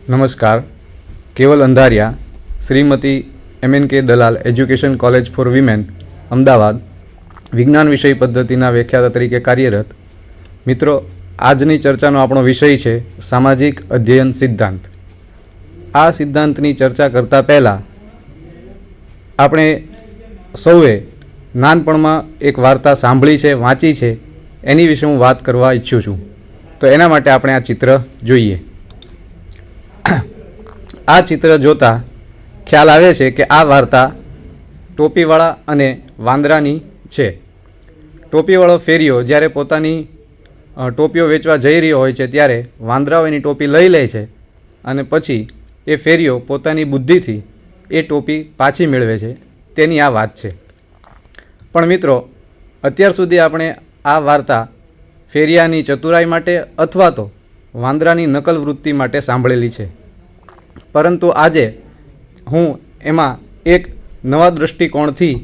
નમસ્કાર. Keval Andhariya, Shrimati MNK Dalal education college for women, Ahmedabad, વિજ્ઞાન વિષય પદ્ધતિના વ્યાખ્યાતા તરીકે કાર્યરત. મિત્રો, આજની ચર્ચાનો આપણો વિષય છે સામાજિક અધ્યયન સિદ્ધાંત. આ સિદ્ધાંતની ચર્ચા કરતાં પહેલાં આપણે સૌએ નાનપણમાં એક વાર્તા સાંભળી છે, વાંચી છે, એની વિશે હું વાત કરવા ઈચ્છું છું. તો એના માટે આપણે આ ચિત્ર જોઈએ. આ ચિત્ર જોતાં ખ્યાલ આવે છે કે આ વાર્તા ટોપીવાળા અને વાંદરાની છે. ટોપીવાળો ફેરિયો જ્યારે પોતાની ટોપીઓ વેચવા જઈ રહ્યો હોય છે ત્યારે વાંદરાઓ એની ટોપી લઈ લે છે અને પછી એ ફેરિયો પોતાની બુદ્ધિથી એ ટોપી પાછી મેળવે છે. તેની આ વાત છે. પણ મિત્રો, અત્યાર સુધી આપણે આ વાર્તા ફેરિયાની ચતુરાઈ માટે અથવા તો વાંદરાની નકલ વૃત્તિ માટે સાંભળેલી છે. પરંતુ આજે હું એમાં એક નવા દૃષ્ટિકોણથી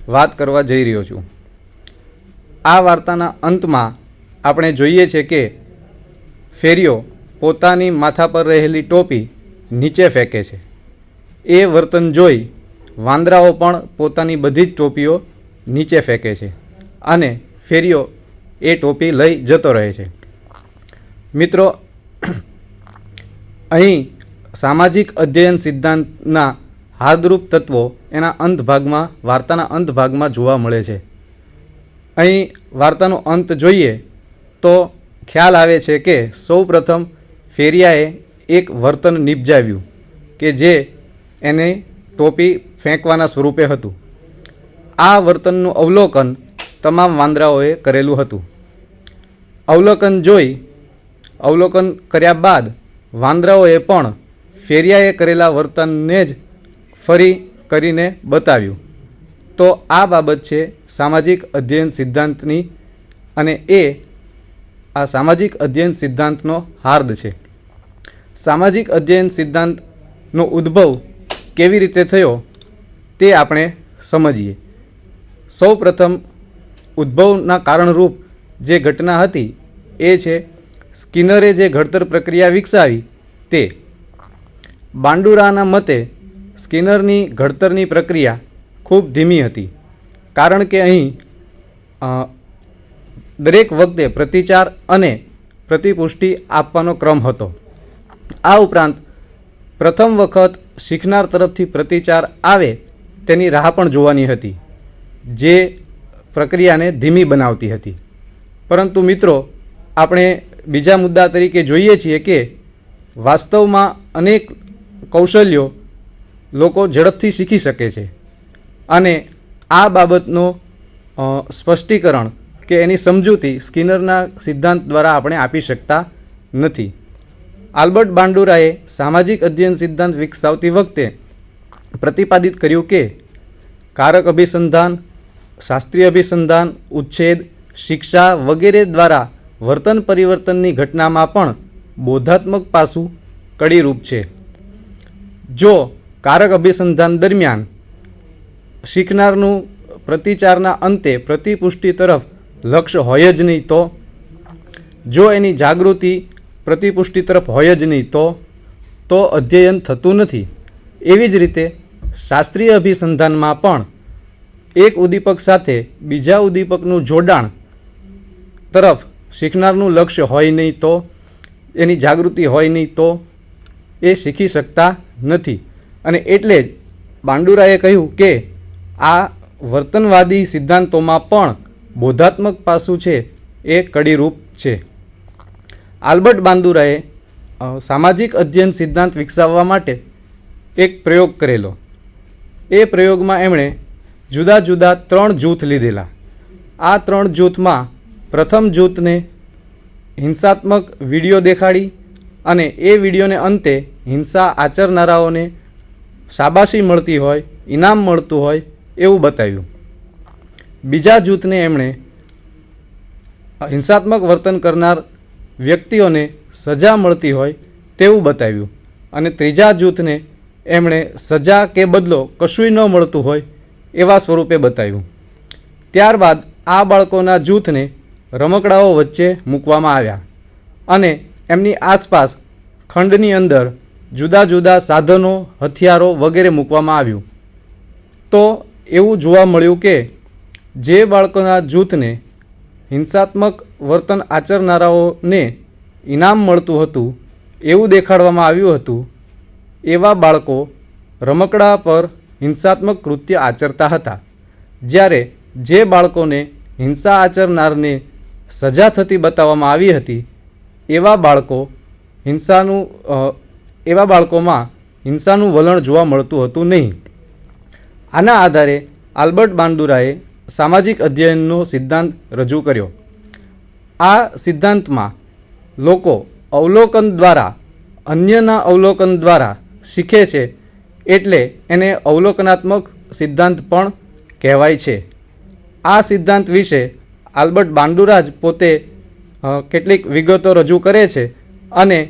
વાત કરવા જઈ રહ્યો છું. આ વાર્તાના અંતમાં આપણે જોઈએ છે કે ફેરિયો પોતાની માથા પર રહેલી ટોપી નીચે ફેંકે છે. એ વર્તન જોઈ વાંદરાઓ પણ પોતાની બધી જ ટોપીઓ નીચે ફેંકે છે અને ફેરિયો એ ટોપી લઈ જતો રહે છે. મિત્રો, અહીં સામાજિક અધ્યયન સિદ્ધાંતના હાર્દરૂપ તત્વો એના અંત ભાગમાં, વાર્તાના અંત ભાગમાં જોવા મળે છે. અહીં વાર્તાનો અંત જોઈએ તો ખ્યાલ આવે છે કે સૌ પ્રથમ ફેરિયાએ એક વર્તન નિપજાવ્યું કે જે એને ટોપી ફેંકવાના સ્વરૂપે હતું. આ વર્તનનું અવલોકન તમામ વાંદરાઓએ કરેલું હતું. અવલોકન કર્યા બાદ વાંદરાઓએ પણ ફેરિયાએ કરેલા વર્તનને જ ફરી કરીને બતાવ્યું. તો આ બાબત છે સામાજિક અધ્યયન સિદ્ધાંતની, અને આ સામાજિક અધ્યયન સિદ્ધાંતનો હાર્દ છે. સામાજિક અધ્યયન સિદ્ધાંતનો ઉદ્ભવ કેવી રીતે થયો તે આપણે સમજીએ. સૌ પ્રથમ ઉદ્ભવના કારણરૂપ જે ઘટના હતી એ છે સ્કિનરે જે ઘડતર પ્રક્રિયા વિકસાવી તે. બાંડુરાના મતે સ્કિનરની ઘડતરની પ્રક્રિયા ખૂબ ધીમી હતી, કારણ કે અહીં દરેક વખતે પ્રતિચાર અને પ્રતિપુષ્ટિ આપવાનો ક્રમ હતો. આ ઉપરાંત પ્રથમ વખત શીખનાર તરફથી પ્રતિચાર આવે તેની રાહ પણ જોવાની હતી, જે પ્રક્રિયાને ધીમી બનાવતી હતી. પરંતુ મિત્રો, આપણે બીજા મુદ્દા તરીકે જોઈએ છીએ કે વાસ્તવમાં અનેક કૌશલ્યો લોકો ઝડપથી શીખી શકે છે અને આ બાબતનો સ્પષ્ટીકરણ કે એની સમજૂતી સ્કિનરના સિદ્ધાંત દ્વારા આપણે આપી શકતા નથી. આલ્બર્ટ બાંડુરાએ સામાજિક અધ્યયન સિદ્ધાંત વિકસાવતી વખતે પ્રતિપાદિત કર્યું કે કારક અભિસંધાન, શાસ્ત્રીય અભિસંધાન, ઉચ્છેદ, શિક્ષા વગેરે દ્વારા વર્તન પરિવર્તનની ઘટનામાં પણ બોધાત્મક પાસું કડીરૂપ છે. જો કારક અભિસંધાન દરમિયાન શીખનારનું પ્રતિચારના અંતે પ્રતિપુષ્ટિ તરફ લક્ષ્ય હોય જ નહીં જો એની જાગૃતિ પ્રતિપુષ્ટિ તરફ હોય જ નહીં તો અધ્યયન થતું નથી. એવી જ રીતે શાસ્ત્રીય અભિસંધાનમાં પણ એક ઉદ્દીપક સાથે બીજા ઉદ્દીપકનું જોડાણ તરફ શીખનારનું લક્ષ્ય હોય નહીં એની જાગૃતિ હોય નહીં તો એ શીખી શકતા નથી. અને એટલે જ બાંડુરાએ કહ્યું કે આ વર્તનવાદી સિદ્ધાંતોમાં પણ બોધાત્મક પાસું છે એ કડીરૂપ છે. આલ્બર્ટ બાંદુરાએ સામાજિક અધ્યયન સિદ્ધાંત વિકસાવવા માટે એક પ્રયોગ કરેલો. એ પ્રયોગમાં એમણે જુદા જુદા 3 જૂથ લીધેલા. આ 3 જૂથમાં પ્રથમ જૂથને હિંસાત્મક વિડીયો દેખાડી અને એ વિડીયોને અંતે હિંસા આચરનારાઓને શાબાશી મળતી હોય, ઇનામ મળતું હોય એવું બતાવ્યું. બીજા જૂથને એમણે હિંસાત્મક વર્તન કરનાર વ્યક્તિઓને સજા મળતી હોય તેવું બતાવ્યું. અને ત્રીજા જૂથને એમણે સજા કે બદલો કશુંય ન મળતું હોય એવા સ્વરૂપે બતાવ્યું. ત્યારબાદ આ બાળકોના જૂથને રમકડાઓ વચ્ચે મૂકવામાં આવ્યા અને એમની આસપાસ ખંડની અંદર જુદા જુદા સાધનો, હથિયારો વગેરે મૂકવામાં આવ્યું. તો એવું જોવા મળ્યું કે જે બાળકોના જૂથને હિંસાત્મક વર્તન આચરનારાઓને ઇનામ મળતું હતું એવું દેખાડવામાં આવ્યું હતું, એવા બાળકો રમકડા પર હિંસાત્મક કૃત્ય આચરતા હતા, જ્યારે જે બાળકોને હિંસા આચરનારને સજા થતી બતાવવામાં આવી હતી એવા બાળકોમાં હિંસાનું વલણ જોવા મળતું હતું નહીં. આના આધારે આલ્બર્ટ બાંડુરાએ સામાજિક અધ્યયનનો સિદ્ધાંત રજૂ કર્યો. આ સિદ્ધાંતમાં લોકો અવલોકન દ્વારા, અન્યના અવલોકન દ્વારા શીખે છે, એટલે એને અવલોકનાત્મક સિદ્ધાંત પણ કહેવાય છે. આ સિદ્ધાંત વિશે આલ્બર્ટ બાંડુરા જ પોતે કેટલીક વિગતો રજૂ કરે છે અને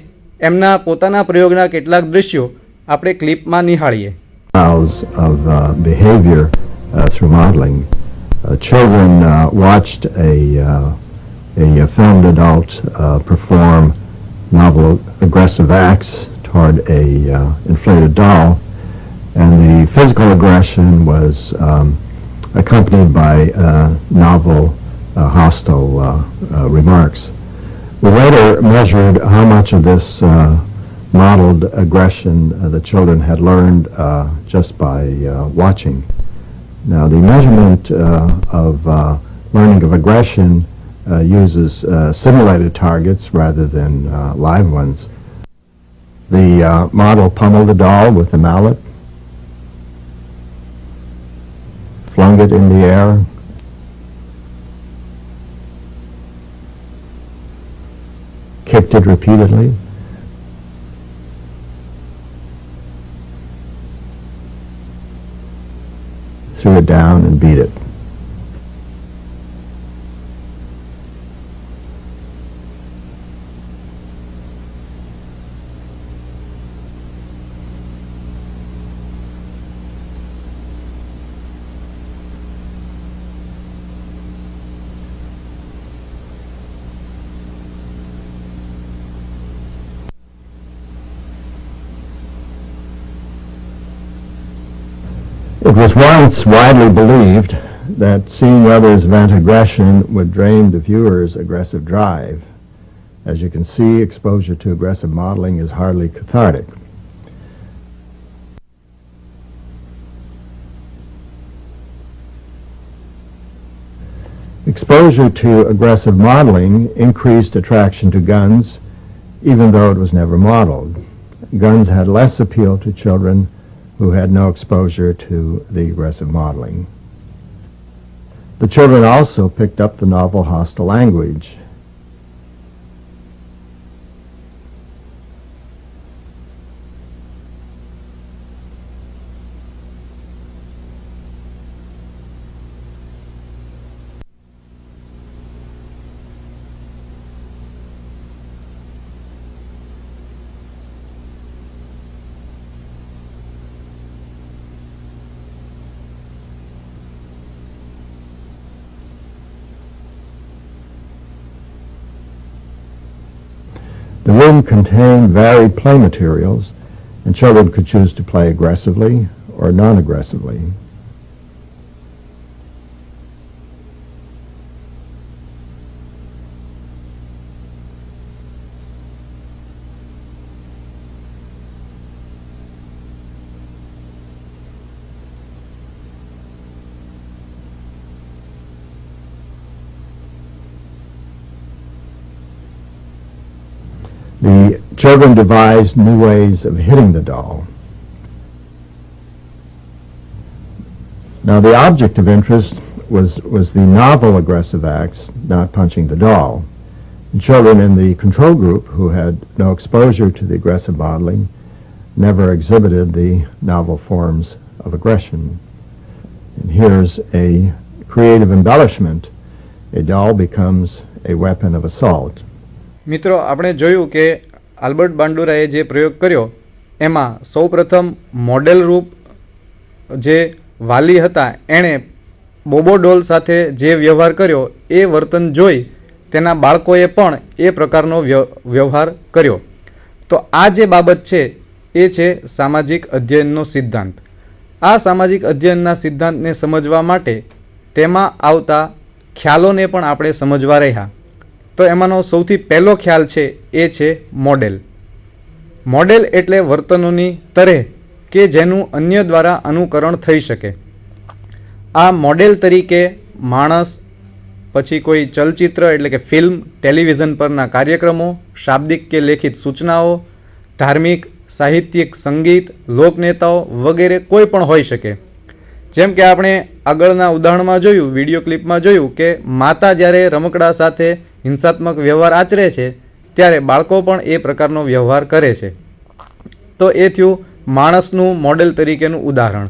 એમના પોતાના પ્રયોગના કેટલાક દૃશ્યો આપણે ક્લિપમાં નિહાળીએ. Of behavior through modeling. Children watched a filmed adult perform novel aggressive acts toward a inflated doll, and the physical aggression was accompanied by novel hostile remarks. We later measured how much of this modeled aggression the children had learned just by watching. Now, the measurement of learning of aggression uses simulated targets rather than live ones. The model pummeled the doll with a mallet, flung it in the air, kicked it repeatedly, threw it down and beat it. It was once widely believed that seeing others vent aggression would drain the viewer's aggressive drive. As you can see, exposure to aggressive modeling is hardly cathartic. Exposure to aggressive modeling increased attraction to guns, even though it was never modeled. Guns had less appeal to children who had no exposure to the aggressive modeling. The children also picked up the novel hostile language. The room contained varied play materials, and children could choose to play aggressively or non-aggressively. The children devised new ways of hitting the doll. Now, the object of interest was the novel aggressive acts, not punching the doll. And children in the control group who had no exposure to the aggressive modeling never exhibited the novel forms of aggression. And here's a creative embellishment. A doll becomes a weapon of assault. મિત્રો, આપણે જોયું કે Albert બાંડુરાએ જે પ્રયોગ કર્યો એમાં સૌપ્રથમ model રૂપ જે વાલી હતા એણે બોબો ડોલ સાથે જે વ્યવહાર કર્યો એ વર્તન જોઈ તેના બાળકોએ પણ એ પ્રકારનો વ્યવહાર કર્યો. તો આ જે બાબત છે એ છે સામાજિક અધ્યયનનો સિદ્ધાંત. આ સામાજિક અધ્યયનના સિદ્ધાંતને સમજવા માટે તેમાં આવતા ખ્યાલોને પણ આપણે સમજવા રહ્યા. તો એમાંનો સૌથી પહેલો ખ્યાલ છે એ છે મોડેલ. મોડેલ એટલે વર્તનોની તરેહ કે જેનું અન્ય દ્વારા અનુકરણ થઈ શકે. આ મોડેલ તરીકે માણસ, પછી કોઈ ચલચિત્ર એટલે કે ફિલ્મ, ટેલિવિઝન પરના કાર્યક્રમો, શાબ્દિક કે લેખિત સૂચનાઓ, ધાર્મિક, સાહિત્યિક, સંગીત, લોકનેતાઓ વગેરે કોઈ પણ હોઈ શકે. જેમ કે આપણે આગળના ઉદાહરણમાં જોયું, વિડીયો ક્લિપમાં જોયું કે માતા જ્યારે રમકડા સાથે હિંસાત્મક વ્યવહાર આચરે છે ત્યારે બાળકો પણ એ પ્રકારનો વ્યવહાર કરે છે. તો એ થયું માણસનું મોડેલ તરીકેનું ઉદાહરણ.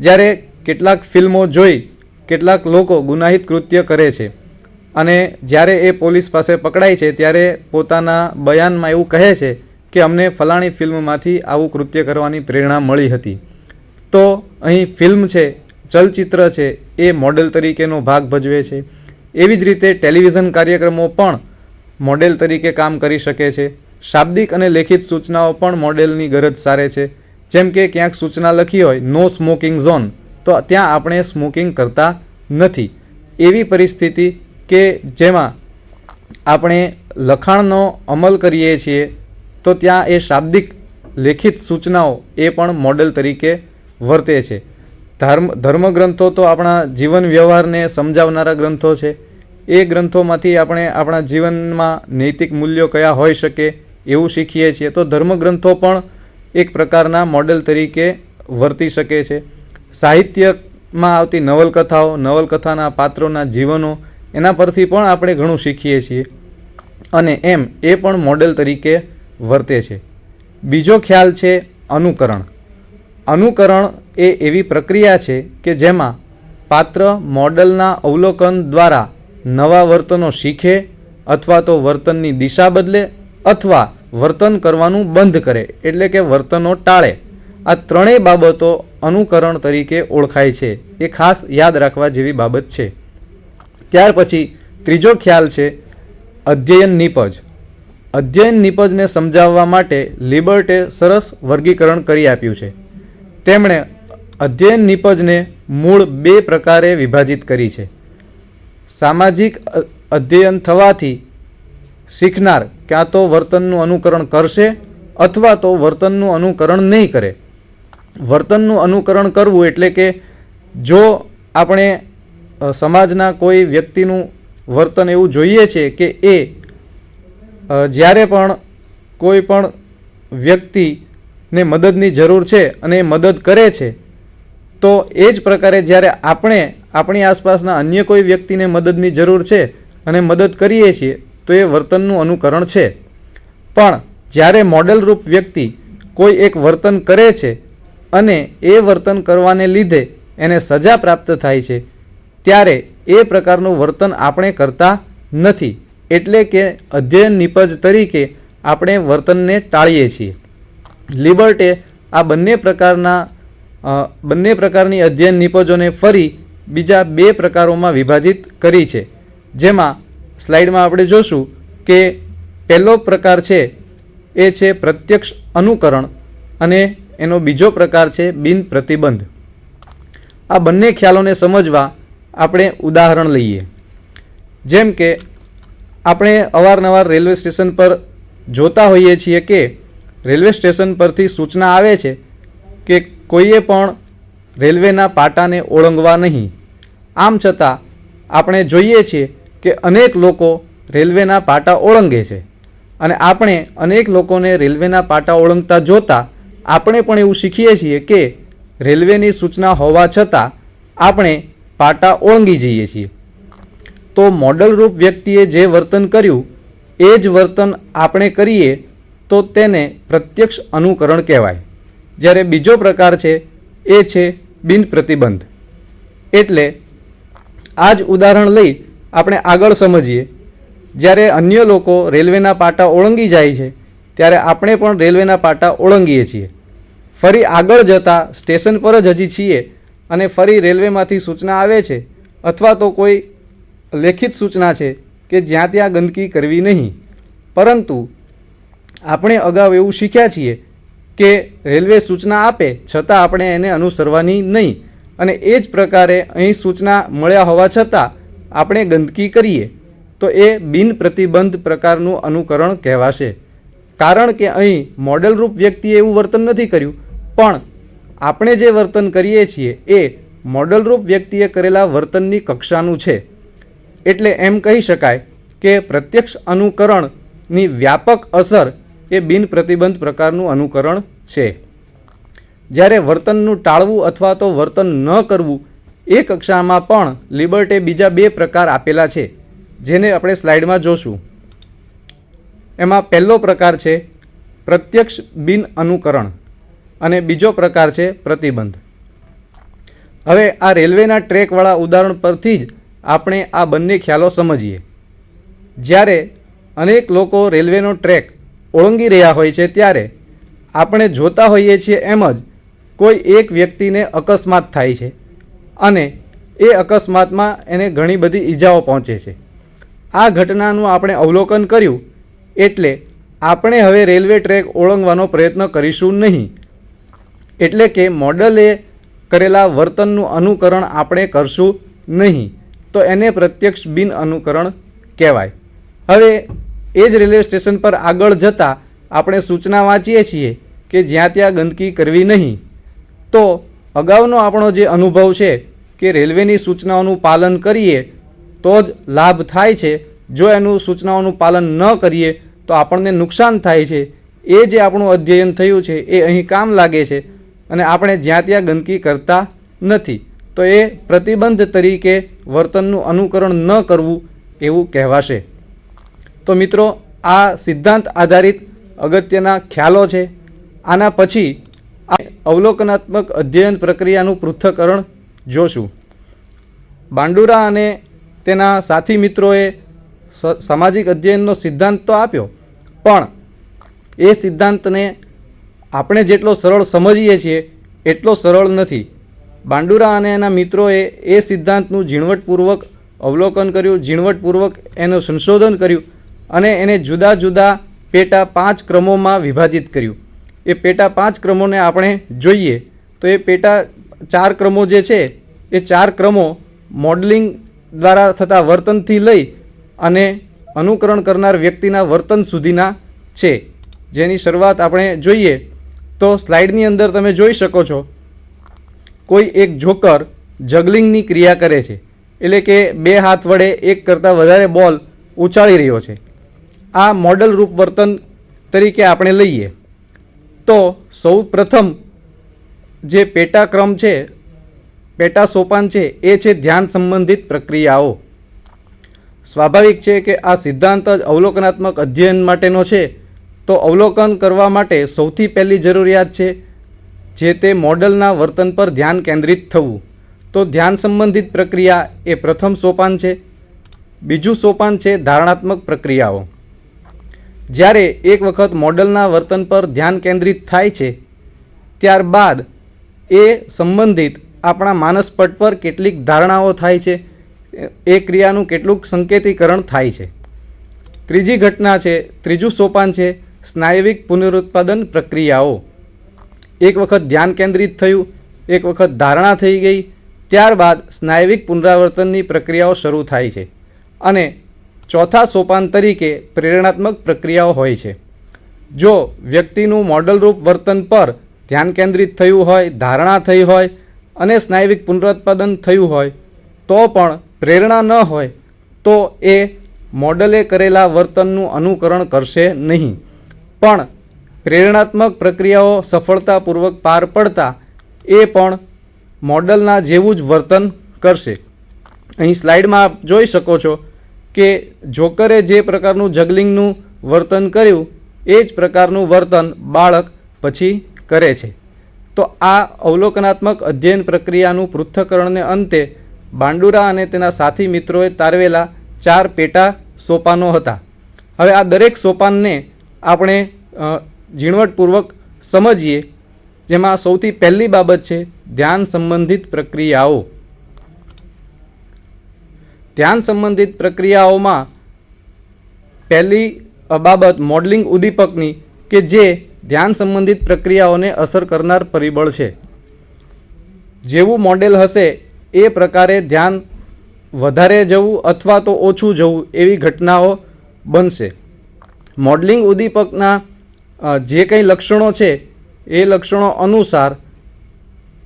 જ્યારે કેટલાક ફિલ્મો જોઈ કેટલાક લોકો ગુનાહિત કૃત્ય કરે છે અને જ્યારે એ પોલીસ પાસે પકડાય છે ત્યારે પોતાના બયાનમાં એવું કહે છે કે અમને ફલાણી ફિલ્મમાંથી આવું કૃત્ય કરવાની પ્રેરણા મળી હતી. તો અહીં ફિલ્મ છે, ચલચિત્ર છે, એ મોડેલ તરીકેનો ભાગ ભજવે છે. એવી જ રીતે ટેલિવિઝન કાર્યક્રમો પણ મોડેલ તરીકે કામ કરી શકે છે. શાબ્દિક અને લેખિત સૂચનાઓ પણ મોડેલની ગરજ સારે છે. જેમ કે ક્યાંક સૂચના લખી હોય નો સ્મોકિંગ ઝોન, તો ત્યાં આપણે સ્મોકિંગ કરતા નથી. એવી પરિસ્થિતિ કે જેમાં આપણે લખાણનો અમલ કરીએ છીએ તો ત્યાં એ શાબ્દિક લેખિત સૂચનાઓ એ પણ મોડેલ તરીકે વર્તે છે. ધર્મગ્રંથો તો આપણા જીવન વ્યવહારને સમજાવનારા ગ્રંથો છે. એ ગ્રંથોમાંથી આપણે આપણા જીવનમાં નૈતિક મૂલ્યો કયા હોઈ શકે એવું શીખીએ છીએ. તો ધર્મગ્રંથો પણ એક પ્રકારના મોડેલ તરીકે વર્તી શકે છે. સાહિત્યમાં આવતી નવલકથાઓ, નવલકથાના પાત્રોના જીવનો, એના પરથી પણ આપણે ઘણું શીખીએ છીએ અને એમ એ પણ મોડેલ તરીકે વર્તે છે. બીજો ખ્યાલ છે અનુકરણ. અનુકરણ એ એવી પ્રક્રિયા છે કે જેમાં પાત્ર મોડેલના અવલોકન દ્વારા નવા વર્તનો શીખે અથવા તો વર્તનની દિશા બદલે અથવા વર્તન કરવાનું બંધ કરે એટલે કે વર્તનો ટાળે. આ ત્રણેય બાબતો અનુકરણ તરીકે ઓળખાય છે. એ ખાસ યાદ રાખવા જેવી બાબત છે. ત્યાર પછી ત્રીજો ખ્યાલ છે અધ્યયન નિપજ. અધ્યયન નિપજને સમજાવવા માટે લિબર્ટે સરસ વર્ગીકરણ કરી આપ્યું છે. તેમણે અધ્યયન નિપજને મૂળ બે પ્રકારે વિભાજિત કરી છે. સામાજિક અધ્યયન થવાથી શીખનાર ક્યાં તો વર્તનનું અનુકરણ કરશે અથવા તો વર્તનનું અનુકરણ નહીં કરે. વર્તનનું અનુકરણ કરવું એટલે કે જો આપણે સમાજના કોઈ વ્યક્તિનું વર્તન એવું જોઈએ છે કે એ જ્યારે પણ કોઈ પણ વ્યક્તિને મદદની જરૂર છે અને એ મદદ કરે છે તો એ જ પ્રકારે જ્યારે આપણે આપણી આસપાસના અન્ય કોઈ વ્યક્તિને મદદની જરૂર છે અને મદદ કરીએ છીએ તો એ વર્તનનું અનુકરણ છે. પણ જ્યારે મોડેલરૂપ વ્યક્તિ કોઈ એક વર્તન કરે છે અને એ વર્તન કરવાને લીધે એને સજા પ્રાપ્ત થાય છે ત્યારે એ પ્રકારનું વર્તન આપણે કરતા નથી. એટલે કે અધ્યયન નિપજ તરીકે આપણે વર્તનને ટાળીએ છીએ. લિબર્ટે આ બંને પ્રકારની અધ્યયન નિપજોને ફરી બીજા બે પ્રકારોમાં વિભાજિત કરી છે. જેમાં સ્લાઇડમાં આપણે જોશું કે પહેલો પ્રકાર છે એ છે પ્રત્યક્ષ અનુકરણ અને એનો બીજો પ્રકાર છે બિન પ્રતિબંધ. આ બંને ખ્યાલોને સમજવા આપણે ઉદાહરણ લઈએ. જેમ કે આપણે અવારનવાર રેલવે સ્ટેશન પર જોતા હોઈએ છીએ કે રેલવે સ્ટેશન પરથી સૂચના આવે છે કે કોઈએ પણ રેલવેના પાટાને ઓળંગવા નહીં. આમ છતાં આપણે જોઈએ છીએ કે અનેક લોકો રેલવેના પાટા ઓળંગે છે અને આપણે અનેક લોકોને રેલવેના પાટા ઓળંગતા જોતાં આપણે પણ એવું શીખીએ છીએ કે રેલવેની સૂચના હોવા છતાં આપણે પાટા ઓળંગી જઈએ છીએ. તો મોડલરૂપ વ્યક્તિએ જે વર્તન કર્યું એ જ વર્તન આપણે કરીએ તો તેને પ્રત્યક્ષ અનુકરણ કહેવાય. જ્યારે બીજો પ્રકાર છે એ છે બિન પ્રતિબંધ. એટલે આ જ ઉદાહરણ લઈ આપણે આગળ સમજીએ. જ્યારે અન્ય લોકો રેલવેના પાટા ઓળંગી જાય છે ત્યારે આપણે પણ રેલવેના પાટા ઓળંગીએ છીએ. ફરી આગળ જતાં સ્ટેશન પર જ હજી છીએ અને ફરી રેલવેમાંથી સૂચના આવે છે અથવા તો કોઈ લેખિત સૂચના છે કે જ્યાં ત્યાં ગંદકી કરવી નહીં. પરંતુ આપણે અગાઉ એવું શીખ્યા છીએ કે રેલવે સૂચના આપે છતાં આપણે એને અનુસરવાની નહીં, અને એ જ પ્રકારે અહીં સૂચના મળ્યા હોવા છતાં આપણે ગંદકી કરીએ તો એ બિન પ્રતિબંધ પ્રકારનું અનુકરણ કહેવાશે. કારણ કે અહીં મોડેલરૂપ વ્યક્તિએ એવું વર્તન નથી કર્યું, પણ આપણે જે વર્તન કરીએ છીએ એ મોડલરૂપ વ્યક્તિએ કરેલા વર્તનની કક્ષાનું છે. એટલે એમ કહી શકાય કે પ્રત્યક્ષ અનુકરણની વ્યાપક અસર એ બિન પ્રતિબંધ પ્રકારનું અનુકરણ છે. જ્યારે વર્તનનું ટાળવું અથવા તો વર્તન ન કરવું એ કક્ષામાં પણ લિબર્ટે બીજા 2 પ્રકાર આપેલા છે, જેને આપણે સ્લાઇડમાં જોશું. એમાં પહેલો પ્રકાર છે પ્રત્યક્ષ બિન અનુકરણ અને બીજો પ્રકાર છે પ્રતિબંધ. હવે આ રેલવેના ટ્રેકવાળા ઉદાહરણ પરથી જ આપણે આ બંને ખ્યાલો સમજીએ. જ્યારે અનેક લોકો રેલવેનો ટ્રેક ઓળંગી રહ્યા હોય છે ત્યારે આપણે જોતા હોઈએ છીએ એમ જ કોઈ એક વ્યક્તિને અકસ્માત થાય છે અને એ અકસ્માતમાં એને ઘણી બધી ઈજાઓ પહોંચે છે. આ ઘટનાનું આપણે અવલોકન કર્યું એટલે આપણે હવે રેલવે ટ્રેક ઓળંગવાનો પ્રયત્ન કરીશું નહીં. એટલે કે મોડલે કરેલા વર્તનનું અનુકરણ આપણે કરશું નહીં, તો એને પ્રત્યક્ષ બિન અનુકરણ કહેવાય. હવે એ જ રેલવે સ્ટેશન પર આગળ જતાં આપણે સૂચના વાંચીએ છીએ કે જ્યાં ત્યાં ગંદકી કરવી નહીં, તો અગાઉનો આપણો જે અનુભવ છે કે રેલવેની સૂચનાઓનું પાલન કરીએ તો જ લાભ થાય છે, જો એનું સૂચનાઓનું પાલન ન કરીએ તો આપણને નુકસાન થાય છે. એ જે આપણું અધ્યયન થયું છે એ અહીં કામ લાગે છે અને આપણે જ્યાં ત્યાં ગંદકી કરતા નથી, તો એ પ્રતિબંધ તરીકે વર્તનનું અનુકરણ ન કરવું એવું કહેવાશે. તો મિત્રો, આ સિદ્ધાંત આધારિત અગત્યના ખ્યાલો છે. આના પછી અવલોકનાત્મક અધ્યયન પ્રક્રિયાનું પૃથ્થકરણ જોશું. બાંડુરા અને તેના સાથી મિત્રોએ સામાજિક અધ્યયનનો સિદ્ધાંત તો આપ્યો, પણ એ સિદ્ધાંતને આપણે જેટલો સરળ સમજીએ છીએ એટલો સરળ નથી. બાંડુરા અને એના મિત્રોએ એ સિદ્ધાંતનું ઝીણવટપૂર્વક અવલોકન કર્યું, ઝીણવટપૂર્વક એનું સંશોધન કર્યું અને એને જુદા જુદા પેટા 5 ક્રમોમાં વિભાજિત કર્યું. એ પેટા 5 ક્રમોને આપણે જોઈએ તો એ પેટા 4 ક્રમો જે છે એ 4 ક્રમો મોડલિંગ દ્વારા થતા વર્તનથી લઈ અને અનુકરણ કરનાર વ્યક્તિના વર્તન સુધીના છે, જેની શરૂઆત આપણે જોઈએ તો સ્લાઇડની અંદર તમે જોઈ શકો છો. કોઈ એક જોકર જગલિંગની ક્રિયા કરે છે, એટલે કે 2 હાથ વડે એક કરતાં વધારે બોલ ઉછાળી રહ્યો છે. આ મોડલ રૂપ વર્તન તરીકે આપણે લઈએ તો સૌ પ્રથમ જે પેટા ક્રમ છે, પેટા સોપાન છે, એ છે ધ્યાન સંબંધિત પ્રક્રિયાઓ. સ્વાભાવિક છે કે આ સિદ્ધાંત જ અવલોકનાત્મક અધ્યયન માટેનો છે, તો અવલોકન કરવા માટે સૌથી પહેલી જરૂરિયાત છે જે તે મોડલના વર્તન પર ધ્યાન કેન્દ્રિત થવું. તો ધ્યાન સંબંધિત પ્રક્રિયા એ પ્રથમ સોપાન છે. બીજું સોપાન છે ધારણાત્મક પ્રક્રિયાઓ. જ્યારે એક વખત મોડલના વર્તન પર ધ્યાન કેન્દ્રિત થાય છે ત્યારબાદ એ સંબંધિત આપણા માનસપટ પર કેટલીક ધારણાઓ થાય છે, એ ક્રિયાનું કેટલુંક સંકેતીકરણ થાય છે. ત્રીજી ઘટના છે, ત્રીજું સોપાન છે સ્નાયવિક પુનરુત્પાદન પ્રક્રિયાઓ. એક વખત ધ્યાન કેન્દ્રિત થયું, એક વખત ધારણા થઈ ગઈ, ત્યારબાદ સ્નાયવિક પુનરાવર્તનની પ્રક્રિયાઓ શરૂ થાય છે. અને ચોથા સોપાન તરીકે પ્રેરણાત્મક પ્રક્રિયાઓ હોય છે. જો વ્યક્તિનું મોડલરૂપ વર્તન પર ધ્યાન કેન્દ્રિત થયું હોય, ધારણા થઈ હોય અને સ્નાયવિક પુનરુત્પાદન થયું હોય તો પણ પ્રેરણા ન હોય તો એ મોડલે કરેલા વર્તનનું અનુકરણ કરશે નહીં. પણ પ્રેરણાત્મક પ્રક્રિયાઓ સફળતાપૂર્વક પાર પડતા એ પણ મોડલના જેવું જ વર્તન કરશે. અહીં સ્લાઇડમાં આપ જોઈ શકો છો કે જોકરે જે પ્રકારનું જગલિંગનું વર્તન કર્યું એ જ પ્રકારનું વર્તન બાળક પછી કરે છે. તો આ અવલોકનાત્મક અધ્યયન પ્રક્રિયાનું પૃથ્થકરણને અંતે બાંડુરા અને તેના સાથી મિત્રોએ તારવેલા 4 પેટા સોપાનો હતા. હવે આ દરેક સોપાનને આપણે ઝીણવટપૂર્વક સમજીએ, જેમાં સૌથી પહેલી બાબત છે ધ્યાન સંબંધિત પ્રક્રિયાઓ. ધ્યાન સંબંધિત પ્રક્રિયાઓમાં પહેલી બાબત મોડલિંગ ઉદ્દીપકની કે જે ધ્યાન સંબંધિત પ્રક્રિયાઓને અસર કરનાર પરિબળ છે. જેવું મોડેલ હશે એ પ્રકારે ધ્યાન વધારે જવું અથવા તો ઓછું જવું એવી ઘટનાઓ બનશે. મોડલિંગ ઉદ્દીપકના જે કંઈ લક્ષણો છે એ લક્ષણો અનુસાર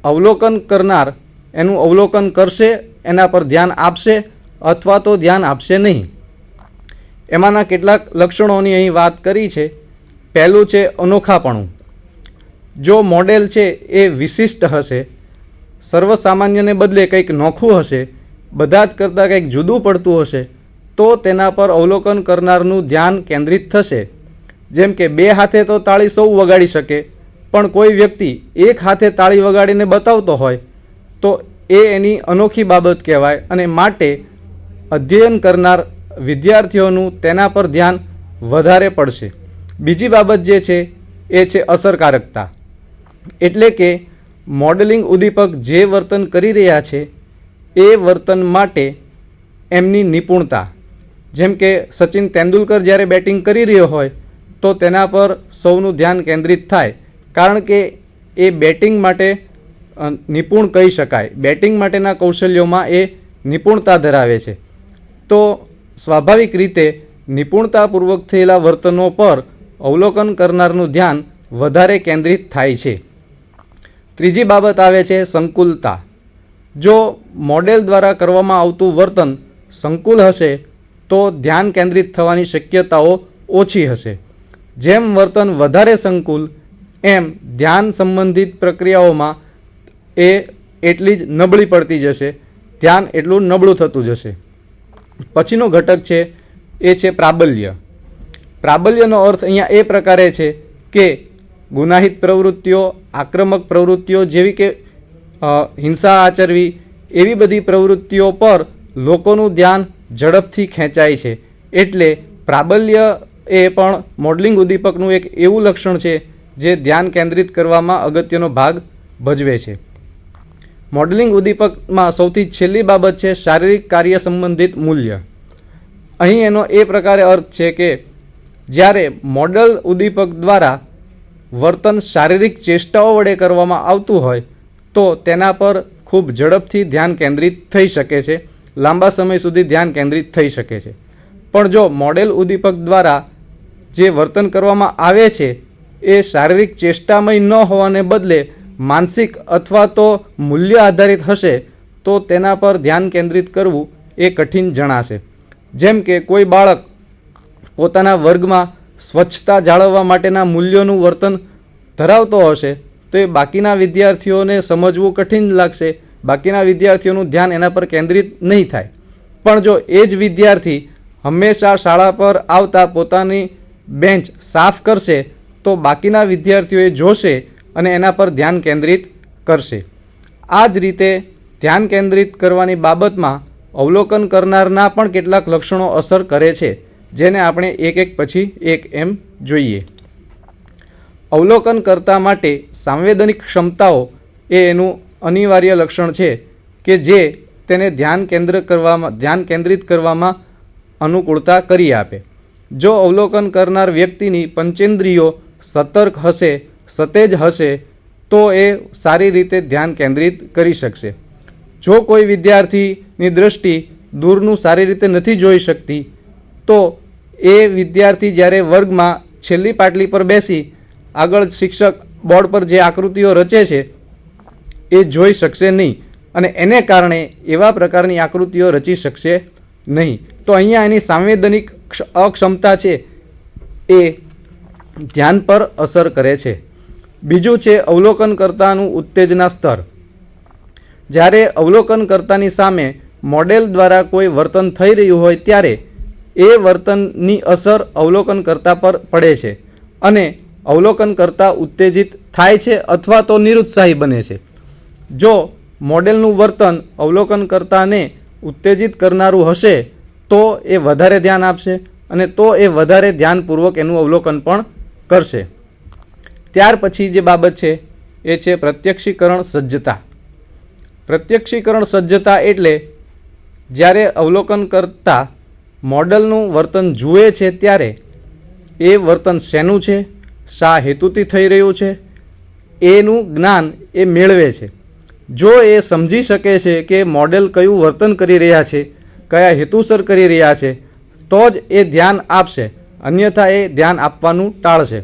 અવલોકન કરનાર એનું અવલોકન કરશે, એના પર ધ્યાન આપશે અથવા તો ધ્યાન આપશે નહીં. એમાંના કેટલાક લક્ષણોની અહીં વાત કરી છે. પહેલું છે અનોખાપણું. જો મોડેલ છે એ વિશિષ્ટ હશે, સર્વસામાન્યને બદલે કંઈક નોખું હશે, બધા જ કરતાં કંઈક જુદું પડતું હશે, તો તેના પર અવલોકન કરનારનું ધ્યાન કેન્દ્રિત થશે. જેમ કે 2 હાથે તો તાળી સૌ વગાડી શકે, પણ કોઈ વ્યક્તિ 1 હાથે તાળી વગાડીને બતાવતો હોય તો એ એની અનોખી બાબત કહેવાય અને માટે અધ્યયન કરનાર વિદ્યાર્થીઓનું તેના પર ધ્યાન વધારે પડશે. બીજી બાબત જે છે એ છે અસરકારકતા. એટલે કે મોડેલિંગ ઉદ્દીપક જે વર્તન કરી રહ્યા છે એ વર્તન માટે એમની નિપુણતા. જેમ કે સચિન તેંડુલકર જ્યારે બેટિંગ કરી રહ્યો હોય તો તેના પર સૌનું ધ્યાન કેન્દ્રિત થાય, કારણ કે એ બેટિંગ માટે નિપુણ કહી શકાય. બેટિંગ માટેના કૌશલ્યોમાં એ નિપુણતા ધરાવે છે. તો સ્વાભાવિક રીતે નિપુણતાપૂર્વક થયેલા વર્તનો પર અવલોકન કરનારનું ધ્યાન વધારે કેન્દ્રિત થાય છે. ત્રીજી બાબત આવે છે સંકુલતા. જો મોડેલ દ્વારા કરવામાં આવતું વર્તન સંકુલ હશે તો ધ્યાન કેન્દ્રિત થવાની શક્યતાઓ ઓછી હશે. જેમ વર્તન વધારે સંકુલ એમ ધ્યાન સંબંધિત પ્રક્રિયાઓમાં એ એટલી જ નબળી પડતી જશે, ધ્યાન એટલું નબળું થતું જશે. પછીનો ઘટક છે એ છે પ્રાબલ્ય. પ્રાબલ્યનો અર્થ અહીંયા એ પ્રકારે છે કે ગુનાહિત પ્રવૃત્તિઓ, આક્રમક પ્રવૃત્તિઓ જેવી કે હિંસા આચરવી, એવી બધી પ્રવૃત્તિઓ પર લોકોનું ધ્યાન ઝડપથી ખેંચાય છે. એટલે પ્રાબલ્ય એ પણ મોડલિંગ ઉદ્દીપકનું એક એવું લક્ષણ છે જે ધ્યાન કેન્દ્રિત કરવામાં અગત્યનો ભાગ ભજવે છે. મોડલિંગ ઉદ્દીપકમાં સૌથી છેલ્લી બાબત છે શારીરિક કાર્ય સંબંધિત મૂલ્ય. અહીં એનો એ પ્રકારે અર્થ છે કે જ્યારે મોડલ ઉદ્દીપક દ્વારા વર્તન શારીરિક ચેષ્ટાઓ વડે કરવામાં આવતું હોય તો તેના પર ખૂબ ઝડપથી ધ્યાન કેન્દ્રિત થઈ શકે છે, લાંબા સમય સુધી ધ્યાન કેન્દ્રિત થઈ શકે છે. પણ જો મોડેલ ઉદ્દીપક દ્વારા જે વર્તન કરવામાં આવે છે એ શારીરિક ચેષ્ટામય ન હોવાને બદલે માનસિક અથવા તો મૂલ્ય આધારિત હશે તો તેના પર ધ્યાન કેન્દ્રિત કરવું એ કઠિન જણાશે. જેમ કે કોઈ બાળક પોતાના વર્ગમાં સ્વચ્છતા જાળવવા માટેના મૂલ્યોનું વર્તન ધરાવતો હશે તો એ બાકીના વિદ્યાર્થીઓને સમજવું કઠિન લાગશે, બાકીના વિદ્યાર્થીઓનું ધ્યાન એના પર કેન્દ્રિત નહીં થાય. પણ જો એ જ વિદ્યાર્થી હંમેશા શાળા પર આવતા પોતાની બેન્ચ સાફ કરશે તો બાકીના વિદ્યાર્થીઓએ જોશે અને એના પર ધ્યાન કેન્દ્રિત કરશે. આ જ રીતે ધ્યાન કેન્દ્રિત કરવાની બાબતમાં અવલોકન કરનારના પણ કેટલાક લક્ષણો અસર કરે છે, જેને આપણે એક એક પછી એક એમ જોઈએ. અવલોકન કરતા માટે સાંવેદનિક ક્ષમતાઓ એ એનું અનિવાર્ય લક્ષણ છે કે જે તેને ધ્યાન કેન્દ્રિત કરવામાં અનુકૂળતા કરી આપે. જો અવલોકન કરનાર વ્યક્તિની પંચેન્દ્રિયો સતર્ક હશે, સતેજ હશે તો એ સારી રીતે ધ્યાન કેન્દ્રિત કરી શકશે. જો કોઈ વિદ્યાર્થીની દૃષ્ટિ દૂરનું સારી રીતે નથી જોઈ શકતી તો એ વિદ્યાર્થી જ્યારે વર્ગમાં છેલ્લી પાટલી પર બેસી આગળ શિક્ષક બોર્ડ પર જે આકૃતિઓ રચે છે એ જોઈ શકશે નહીં અને એને કારણે એવા પ્રકારની આકૃતિઓ રચી શકશે નહીં. તો અહીંયા એની સાંવેદનિક અક્ષમતા છે એ ધ્યાન પર અસર કરે છે. બીજું છે અવલોકનકર્તાનું ઉત્તેજના સ્તર. જ્યારે અવલોકનકર્તાની સામે મોડેલ દ્વારા કોઈ વર્તન થઈ રહ્યું હોય ત્યારે એ વર્તનની અસર અવલોકનકર્તા પર પડે છે અને અવલોકનકર્તા ઉત્તેજિત થાય છે અથવા તો નિરુત્સાહી બને છે. જો મોડેલનું વર્તન અવલોકનકર્તાને ઉત્તેજિત કરનારું હશે તો એ વધારે ધ્યાન આપશે અને તો એ વધારે ધ્યાનપૂર્વક એનું અવલોકન પણ કરશે. ત્યાર પછી જે બાબત છે એ છે પ્રત્યક્ષીકરણ સજ્જતા. પ્રત્યક્ષીકરણ સજ્જતા એટલે જ્યારે અવલોકનકર્તા મોડલનું વર્તન જુએ છે ત્યારે એ વર્તન શેનું છે, શા હેતુથી થઈ રહ્યું છે એનું જ્ઞાન એ મેળવે છે. જો એ સમજી શકે છે કે મોડેલ કયું વર્તન કરી રહ્યા છે, કયા હેતુસર કરી રહ્યા છે, તો જ એ ધ્યાન આપશે, અન્યથા એ ધ્યાન આપવાનું ટાળશે.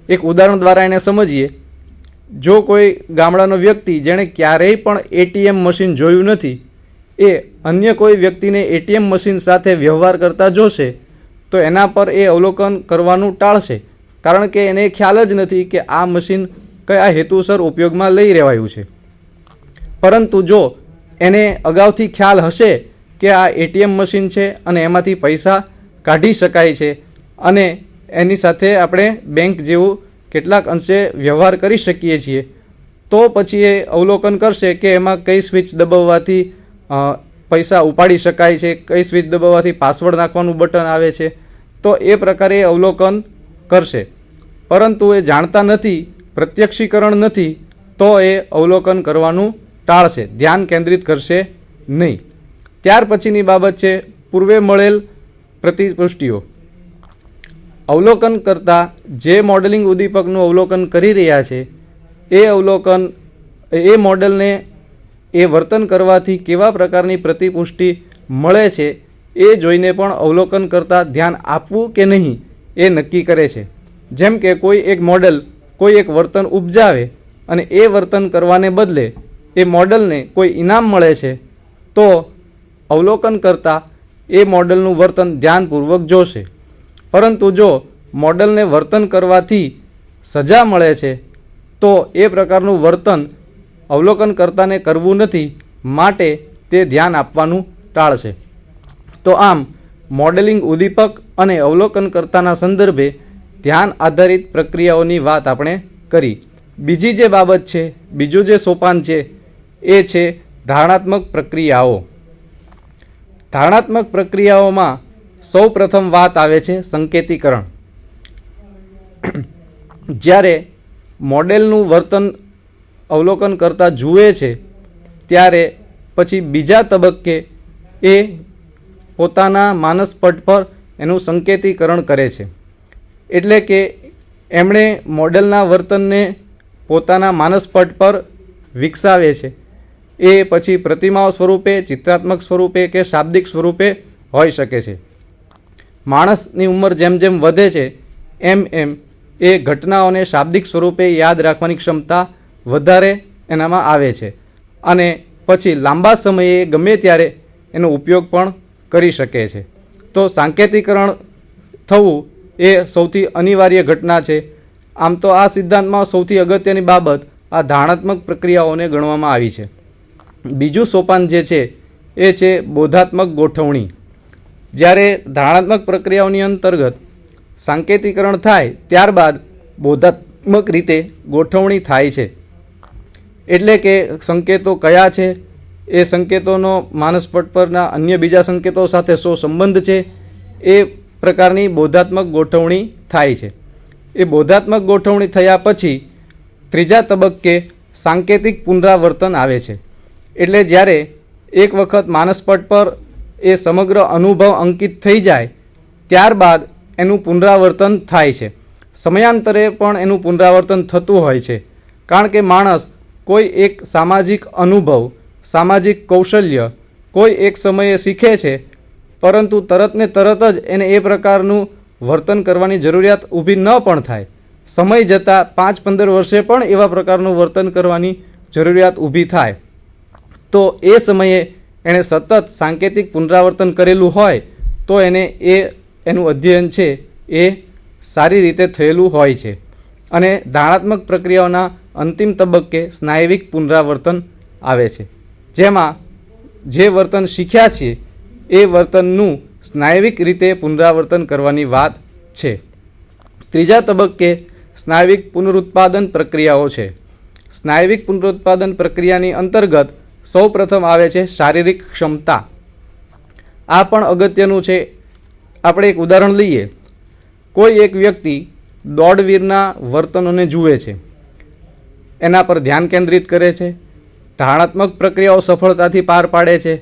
એક ઉદાહરણ દ્વારા એને સમજીએ. જો કોઈ ગામડાનો વ્યક્તિ જેણે ક્યારેય પણ એટીએમ મશીન જોયું નથી એ અન્ય કોઈ વ્યક્તિને એટીએમ મશીન સાથે વ્યવહાર કરતા જોશે તો એના પર એ અવલોકન કરવાનું ટાળશે, કારણ કે એને ખ્યાલ જ નથી કે આ મશીન કયા હેતુસર ઉપયોગમાં લઈ રહેવાયું છે. પરંતુ જો એને અગાઉથી ખ્યાલ હશે કે આ એટીએમ મશીન છે અને એમાંથી પૈસા કાઢી શકાય છે અને એની સાથે આપણે બેંક જેવું કેટલાક અંશે વ્યવહાર કરી શકીએ છીએ, તો પછી એ અવલોકન કરશે કે એમાં કઈ સ્વિચ દબાવવાથી પૈસા ઉપાડી શકાય છે, કઈ સ્વિચ દબાવવાથી પાસવર્ડ નાખવાનું બટન આવે છે, તો એ પ્રકારે એ અવલોકન કરશે. પરંતુ એ જાણતા નથી, પ્રત્યક્ષીકરણ નથી, તો એ અવલોકન કરવાનું ટાળશે, ધ્યાન કેન્દ્રિત કરશે નહીં. ત્યાર પછીની બાબત છે પૂર્વે મળેલ પ્રતિપુષ્ટિઓ. અવલોકન કરતાં જે મોડેલિંગ ઉદ્દીપકનું અવલોકન કરી રહ્યા છે એ મોડેલને એ વર્તન કરવાથી કેવા પ્રકારની પ્રતિપુષ્ટિ મળે છે એ જોઈને પણ અવલોકન કરતાં ધ્યાન આપવું કે નહીં એ નક્કી કરે છે. જેમ કે કોઈ એક મોડેલ કોઈ એક વર્તન ઉપજાવે અને એ વર્તન કરવાને બદલે એ મોડેલને કોઈ ઇનામ મળે છે, તો અવલોકન કરતાં એ મોડેલનું વર્તન ધ્યાનપૂર્વક જોશે. પરંતુ જો મોડેલને વર્તન કરવાથી સજા મળે છે તો એ પ્રકારનું વર્તન અવલોકનકર્તાને કરવું નથી, માટે તે ધ્યાન આપવાનું ટાળશે. તો આમ મોડેલિંગ ઉદ્દીપક અને અવલોકનકર્તાના સંદર્ભે ધ્યાન આધારિત પ્રક્રિયાઓની વાત આપણે કરી. બીજી જે બાબત છે, બીજું જે સોપાન છે એ છે ધારણાત્મક પ્રક્રિયાઓ. ધારણાત્મક પ્રક્રિયાઓમાં સૌ પ્રથમ વાત આવે છે સંકેતીકરણ. જ્યારે મોડેલનું વર્તન અવલોકન કરતાં જુએ છે ત્યારે પછી બીજા તબક્કે એ પોતાના માનસપટ પર એનું સંકેતીકરણ કરે છે. એટલે કે એમણે મોડેલના વર્તનને પોતાના માનસપટ પર વિકસાવે છે. એ પછી પ્રતિમાઓ સ્વરૂપે, ચિત્રાત્મક સ્વરૂપે કે શાબ્દિક સ્વરૂપે હોઈ શકે છે. માણસની ઉંમર જેમ જેમ વધે છે એમ એમ એ ઘટનાઓને શાબ્દિક સ્વરૂપે યાદ રાખવાની ક્ષમતા વધારે એનામાં આવે છે અને પછી લાંબા સમયે ગમે ત્યારે એનો ઉપયોગ પણ કરી શકે છે. તો સાંકેતિકરણ થવું એ સૌથી અનિવાર્ય ઘટના છે. આમ તો આ સિદ્ધાંતમાં સૌથી અગત્યની બાબત આ ધારણાત્મક પ્રક્રિયાઓને ગણવામાં આવી છે. બીજું સોપાન જે છે એ છે બોધાત્મક ગોઠવણી. જ્યારે ધારણાત્મક પ્રક્રિયાઓની અંતર્ગત સાંકેતિકરણ થાય ત્યારબાદ બોધાત્મક રીતે ગોઠવણી થાય છે. એટલે કે સંકેતો કયા છે, એ સંકેતોનો માનસપટ પરના અન્ય બીજા સંકેતો સાથે શું સંબંધ છે, એ પ્રકારની બોધાત્મક ગોઠવણી થાય છે. એ બોધાત્મક ગોઠવણી થયા પછી ત્રીજા તબક્કે સાંકેતિક પુનરાવર્તન આવે છે. એટલે જ્યારે એક વખત માનસપટ પર એ સમગ્ર અનુભવ અંકિત થઈ જાય ત્યારબાદ એનું પુનરાવર્તન થાય છે. સમયાંતરે પણ એનું પુનરાવર્તન થતું હોય છે, કારણ કે માણસ કોઈ એક સામાજિક અનુભવ, સામાજિક કૌશલ્ય કોઈ એક સમયે શીખે છે, પરંતુ તરત ને તરત જ એને એ પ્રકારનું વર્તન કરવાની જરૂરિયાત ઊભી ન પણ થાય. સમય જતાં 5-15 વર્ષે પણ એવા પ્રકારનું વર્તન કરવાની જરૂરિયાત ઊભી થાય. તો એ સમયે એણે સતત સાંકેતિક પુનરાવર્તન કરેલું હોય તો એને એનું અધ્યયન છે એ સારી રીતે થયેલું હોય છે. અને ધારણાત્મક પ્રક્રિયાઓના અંતિમ તબક્કે સ્નાયવિક પુનરાવર્તન આવે છે, જેમાં જે વર્તન શીખ્યા છીએ એ વર્તનનું સ્નાયવિક રીતે પુનરાવર્તન કરવાની વાત છે. ત્રીજા તબક્કે સ્નાયવિક પુનરુત્પાદન પ્રક્રિયાઓ છે. સ્નાયવિક પુનરુત્પાદન પ્રક્રિયાની અંતર્ગત સૌ પ્રથમ આવે છે શારીરિક ક્ષમતા. આ પણ અગત્યનું છે. આપણે એક ઉદાહરણ લઈએ. કોઈ એક વ્યક્તિ દોડવીરના વર્તનોને જુએ છે, એના પર ધ્યાન કેન્દ્રિત કરે છે, ધારણાત્મક પ્રક્રિયાઓ સફળતાથી પાર પાડે છે,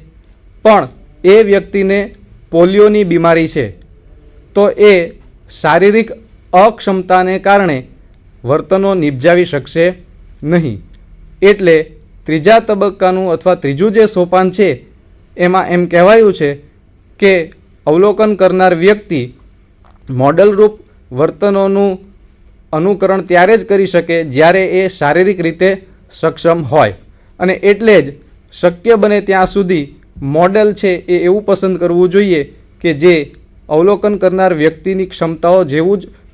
પણ એ વ્યક્તિને પોલિયોની બીમારી છે, તો એ શારીરિક અક્ષમતાને કારણે વર્તનો નિપજાવી શકશે નહીં. એટલે ત્રીજા તબક્કાનું અથવા ત્રીજું જે સોપાન છે એમાં એમ કહેવાયું છે કે અવલોકન કરનાર વ્યક્તિ મોડલરૂપ વર્તનોનું અનુકરણ ત્યારે જ કરી શકે જ્યારે એ શારીરિક રીતે સક્ષમ હોય. અને એટલે જ શક્ય બને ત્યાં સુધી મોડેલ છે એ એવું પસંદ કરવું જોઈએ કે જે અવલોકન કરનાર વ્યક્તિની ક્ષમતાઓ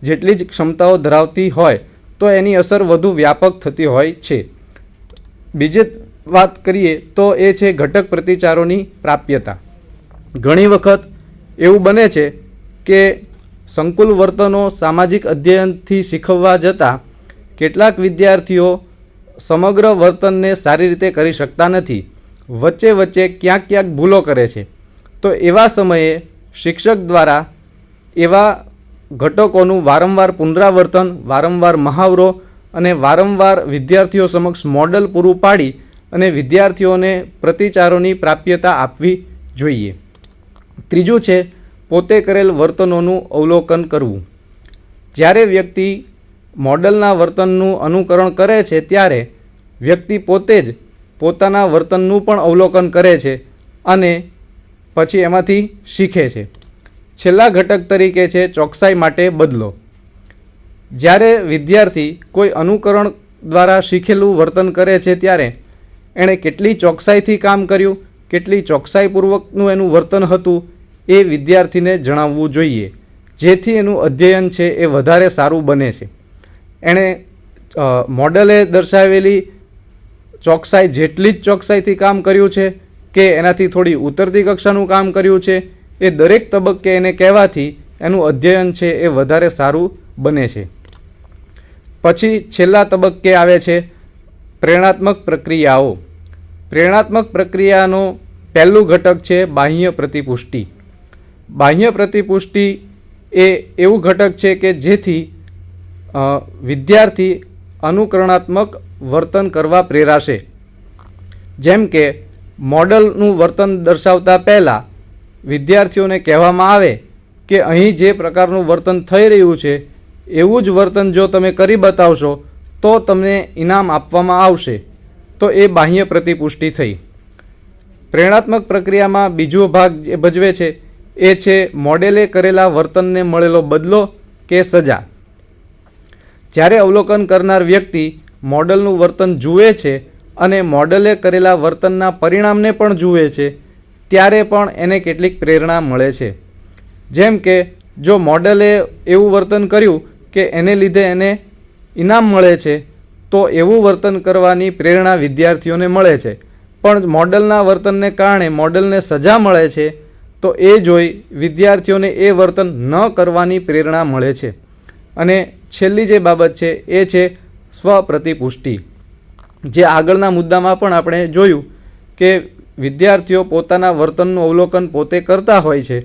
જેટલી જ ક્ષમતાઓ ધરાવતી હોય તો એની અસર વધુ વ્યાપક થતી હોય છે. બીજી વાત કરીએ તો એ છે ઘટક પ્રતિચારોની પ્રાપ્યતા. ઘણી વખત એવું બને છે કે સંકુલ વર્તનો સામાજિક અધ્યયનથી શીખવવા જતાં કેટલાક વિદ્યાર્થીઓ સમગ્ર વર્તનને સારી રીતે કરી શકતા નથી, વચ્ચે વચ્ચે ક્યાંક ક્યાંક ભૂલો કરે છે. તો એવા સમયે શિક્ષક દ્વારા એવા ઘટકોનું વારંવાર પુનરાવર્તન, વારંવાર મહાવરો અને વારંવાર વિદ્યાર્થીઓ સમક્ષ મોડલ પૂરું પાડી અને વિદ્યાર્થીઓને પ્રતિચારોની પ્રાપ્યતા આપવી જોઈએ. ત્રીજું છે પોતે કરેલ વર્તનોનું અવલોકન કરવું. જ્યારે વ્યક્તિ મોડલના વર્તનનું અનુકરણ કરે છે ત્યારે વ્યક્તિ પોતે જ પોતાના વર્તનનું પણ અવલોકન કરે છે અને પછી એમાંથી શીખે છે. છેલ્લા ઘટક તરીકે છે ચોકસાઈ માટે બદલો. જ્યારે વિદ્યાર્થી કોઈ અનુકરણ દ્વારા શીખેલું વર્તન કરે છે ત્યારે એણે કેટલી ચોકસાઈથી કામ કર્યું, કેટલી ચોકસાઈપૂર્વકનું એનું વર્તન હતું એ વિદ્યાર્થીને જણાવવું જોઈએ, જેથી એનું અધ્યયન છે એ વધારે સારું બને છે. એણે મોડલે દર્શાવેલી ચોકસાઈ જેટલી જ ચોકસાઈથી કામ કર્યું છે કે એનાથી થોડી ઉતરતી કક્ષાનું કામ કર્યું છે, એ દરેક તબક્કે એને કહેવાથી એનું અધ્યયન છે એ વધારે સારું બને છે. પછી છેલ્લા તબક્કે આવે છે પ્રેરણાત્મક પ્રક્રિયાઓ. પ્રેરણાત્મક પ્રક્રિયાનો પહેલું ઘટક છે બાહ્ય પ્રતિપુષ્ટિ. બાહ્ય પ્રતિપુષ્ટિ એ એવું ઘટક છે કે જેથી વિદ્યાર્થી અનુકરણાત્મક વર્તન કરવા પ્રેરાશે. જેમ કે મોડલનું વર્તન દર્શાવતા પહેલાં વિદ્યાર્થીઓને કહેવામાં આવે કે અહીં જે પ્રકારનું વર્તન થઈ રહ્યું છે એવું જ વર્તન જો તમે કરી બતાવશો તો તમને ઇનામ આપવામાં આવશે. તો એ બાહ્ય પ્રતિપુષ્ટિ થઈ. પ્રેરણાત્મક પ્રક્રિયામાં બીજો ભાગ જે ભજવે છે એ છે મોડેલે કરેલા વર્તનને મળેલો બદલો કે સજા. જ્યારે અવલોકન કરનાર વ્યક્તિ મોડલનું વર્તન જુએ છે અને મોડલે કરેલા વર્તનના પરિણામને પણ જુએ છે ત્યારે પણ એને કેટલીક પ્રેરણા મળે છે. જેમ કે જો મોડલે એવું વર્તન કર્યું કે એને લીધે એને ઇનામ મળે છે તો એવું વર્તન કરવાની પ્રેરણા વિદ્યાર્થીઓને મળે છે. પણ મોડલના વર્તનને કારણે મોડલને સજા મળે છે તો એ જોઈ વિદ્યાર્થીઓને એ વર્તન ન કરવાની પ્રેરણા મળે છે. અને છેલ્લી જે બાબત છે એ છે સ્વપ્રતિપુષ્ટિ. જે આગળના મુદ્દામાં પણ આપણે જોયું કે વિદ્યાર્થીઓ પોતાના વર્તનનું અવલોકન પોતે કરતા હોય છે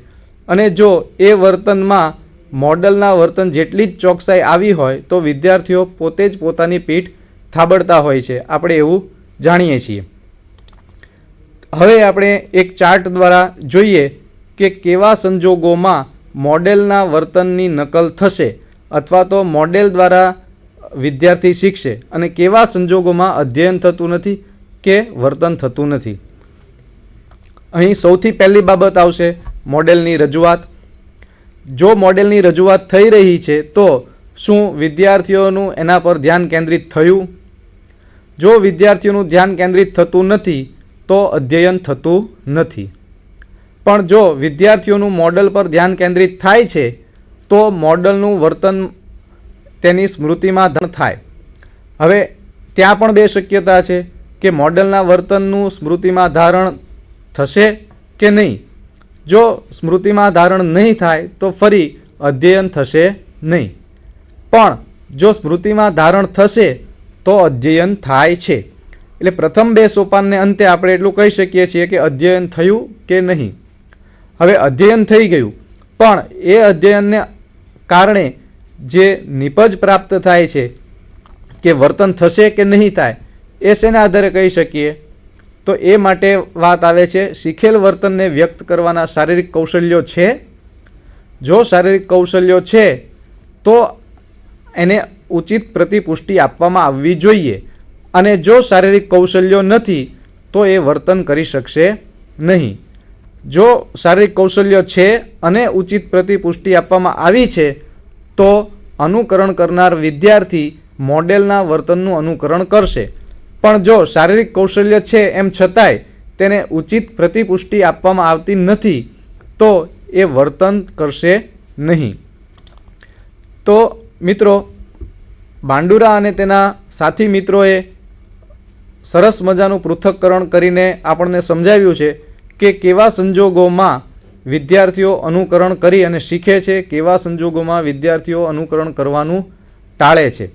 અને જો એ વર્તનમાં મોડલના વર્તન જેટલી જ ચોકસાઈ આવી હોય તો વિદ્યાર્થીઓ પોતે જ પોતાની પીઠ થાબડતા હોય છે. આપણે એવું જાણીએ છીએ. હવે આપણે એક ચાર્ટ દ્વારા જોઈએ કે કેવા સંજોગોમાં મોડેલના વર્તનની નકલ થશે અથવા તો મોડેલ દ્વારા વિદ્યાર્થી શીખશે અને કેવા સંજોગોમાં અધ્યયન થતું નથી કે વર્તન થતું નથી. અહીં સૌથી પહેલી બાબત આવશે મોડેલની રજૂઆત. જો મોડેલની રજૂઆત થઈ રહી છે તો શું વિદ્યાર્થીઓનું એના પર ધ્યાન કેન્દ્રિત થયું? જો વિદ્યાર્થીઓનું ધ્યાન કેન્દ્રિત થતું નથી તો અધ્યયન થતું નથી. પણ જો વિદ્યાર્થીઓનું મોડલ પર ધ્યાન કેન્દ્રિત થાય છે તો મોડલનું વર્તન તેની સ્મૃતિમાં ધારણ થાય. હવે ત્યાં પણ બે શક્યતા છે કે મોડલના વર્તનનું સ્મૃતિમાં ધારણ થશે કે નહીં. જો સ્મૃતિમાં ધારણ નહીં થાય તો ફરી અધ્યયન થશે નહીં. પણ જો સ્મૃતિમાં ધારણ થશે તો અધ્યયન થાય છે. એટલે પ્રથમ બે સોપાનને અંતે આપણે એટલું કહી શકીએ છીએ કે અધ્યયન થયું કે નહીં. હવે અધ્યયન થઈ ગયું પણ એ અધ્યયનને કારણે જે નિપજ પ્રાપ્ત થાય છે કે વર્તન થશે કે નહીં થાય એ શેના આધારે કહી શકીએ? તો એ માટે વાત આવે છે શીખેલ વર્તનને વ્યક્ત કરવાના શારીરિક કૌશલ્યો છે. જો શારીરિક કૌશલ્યો છે તો એને ઉચિત પ્રતિપુષ્ટિ આપવામાં આવવી જોઈએ. અને જો શારીરિક કૌશલ્યો નથી તો એ વર્તન કરી શકશે નહીં. જો શારીરિક કૌશલ્ય છે અને ઉચિત પ્રતિપુષ્ટિ આપવામાં આવી છે તો અનુકરણ કરનાર વિદ્યાર્થી મોડેલના વર્તનનું અનુકરણ કરશે. પણ જો શારીરિક કૌશલ્ય છે એમ છતાંય તેને ઉચિત પ્રતિપુષ્ટિ આપવામાં આવતી નથી તો એ વર્તન કરશે નહીં. તો મિત્રો, બાંડુરા અને તેના સાથી મિત્રોએ સરસ મજાનું પૃથક્કરણ કરીને આપણને સમજાવ્યું છે કે કેવા સંજોગોમાં વિદ્યાર્થીઓ અનુકરણ કરી અને શીખે છે, કેવા સંજોગોમાં વિદ્યાર્થીઓ અનુકરણ કરવાનું ટાળે છે.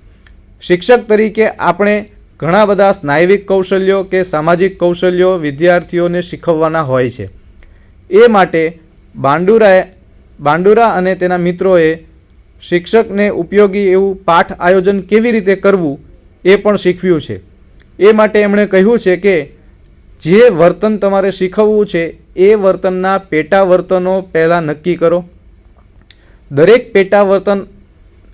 શિક્ષક તરીકે આપણે ઘણા બધા સ્નાયવિક કૌશલ્યો કે સામાજિક કૌશલ્યો વિદ્યાર્થીઓને શીખવવાના હોય છે. એ માટે બાંડુરા અને તેના મિત્રોએ શિક્ષકને ઉપયોગી એવું પાઠ આયોજન કેવી રીતે કરવું એ પણ શીખવ્યું છે. એ માટે એમણે કહ્યું છે કે જે વર્તન તમારે શીખવવું છે એ વર્તનના પેટા વર્તનો પહેલાં નક્કી કરો. દરેક પેટા વર્તન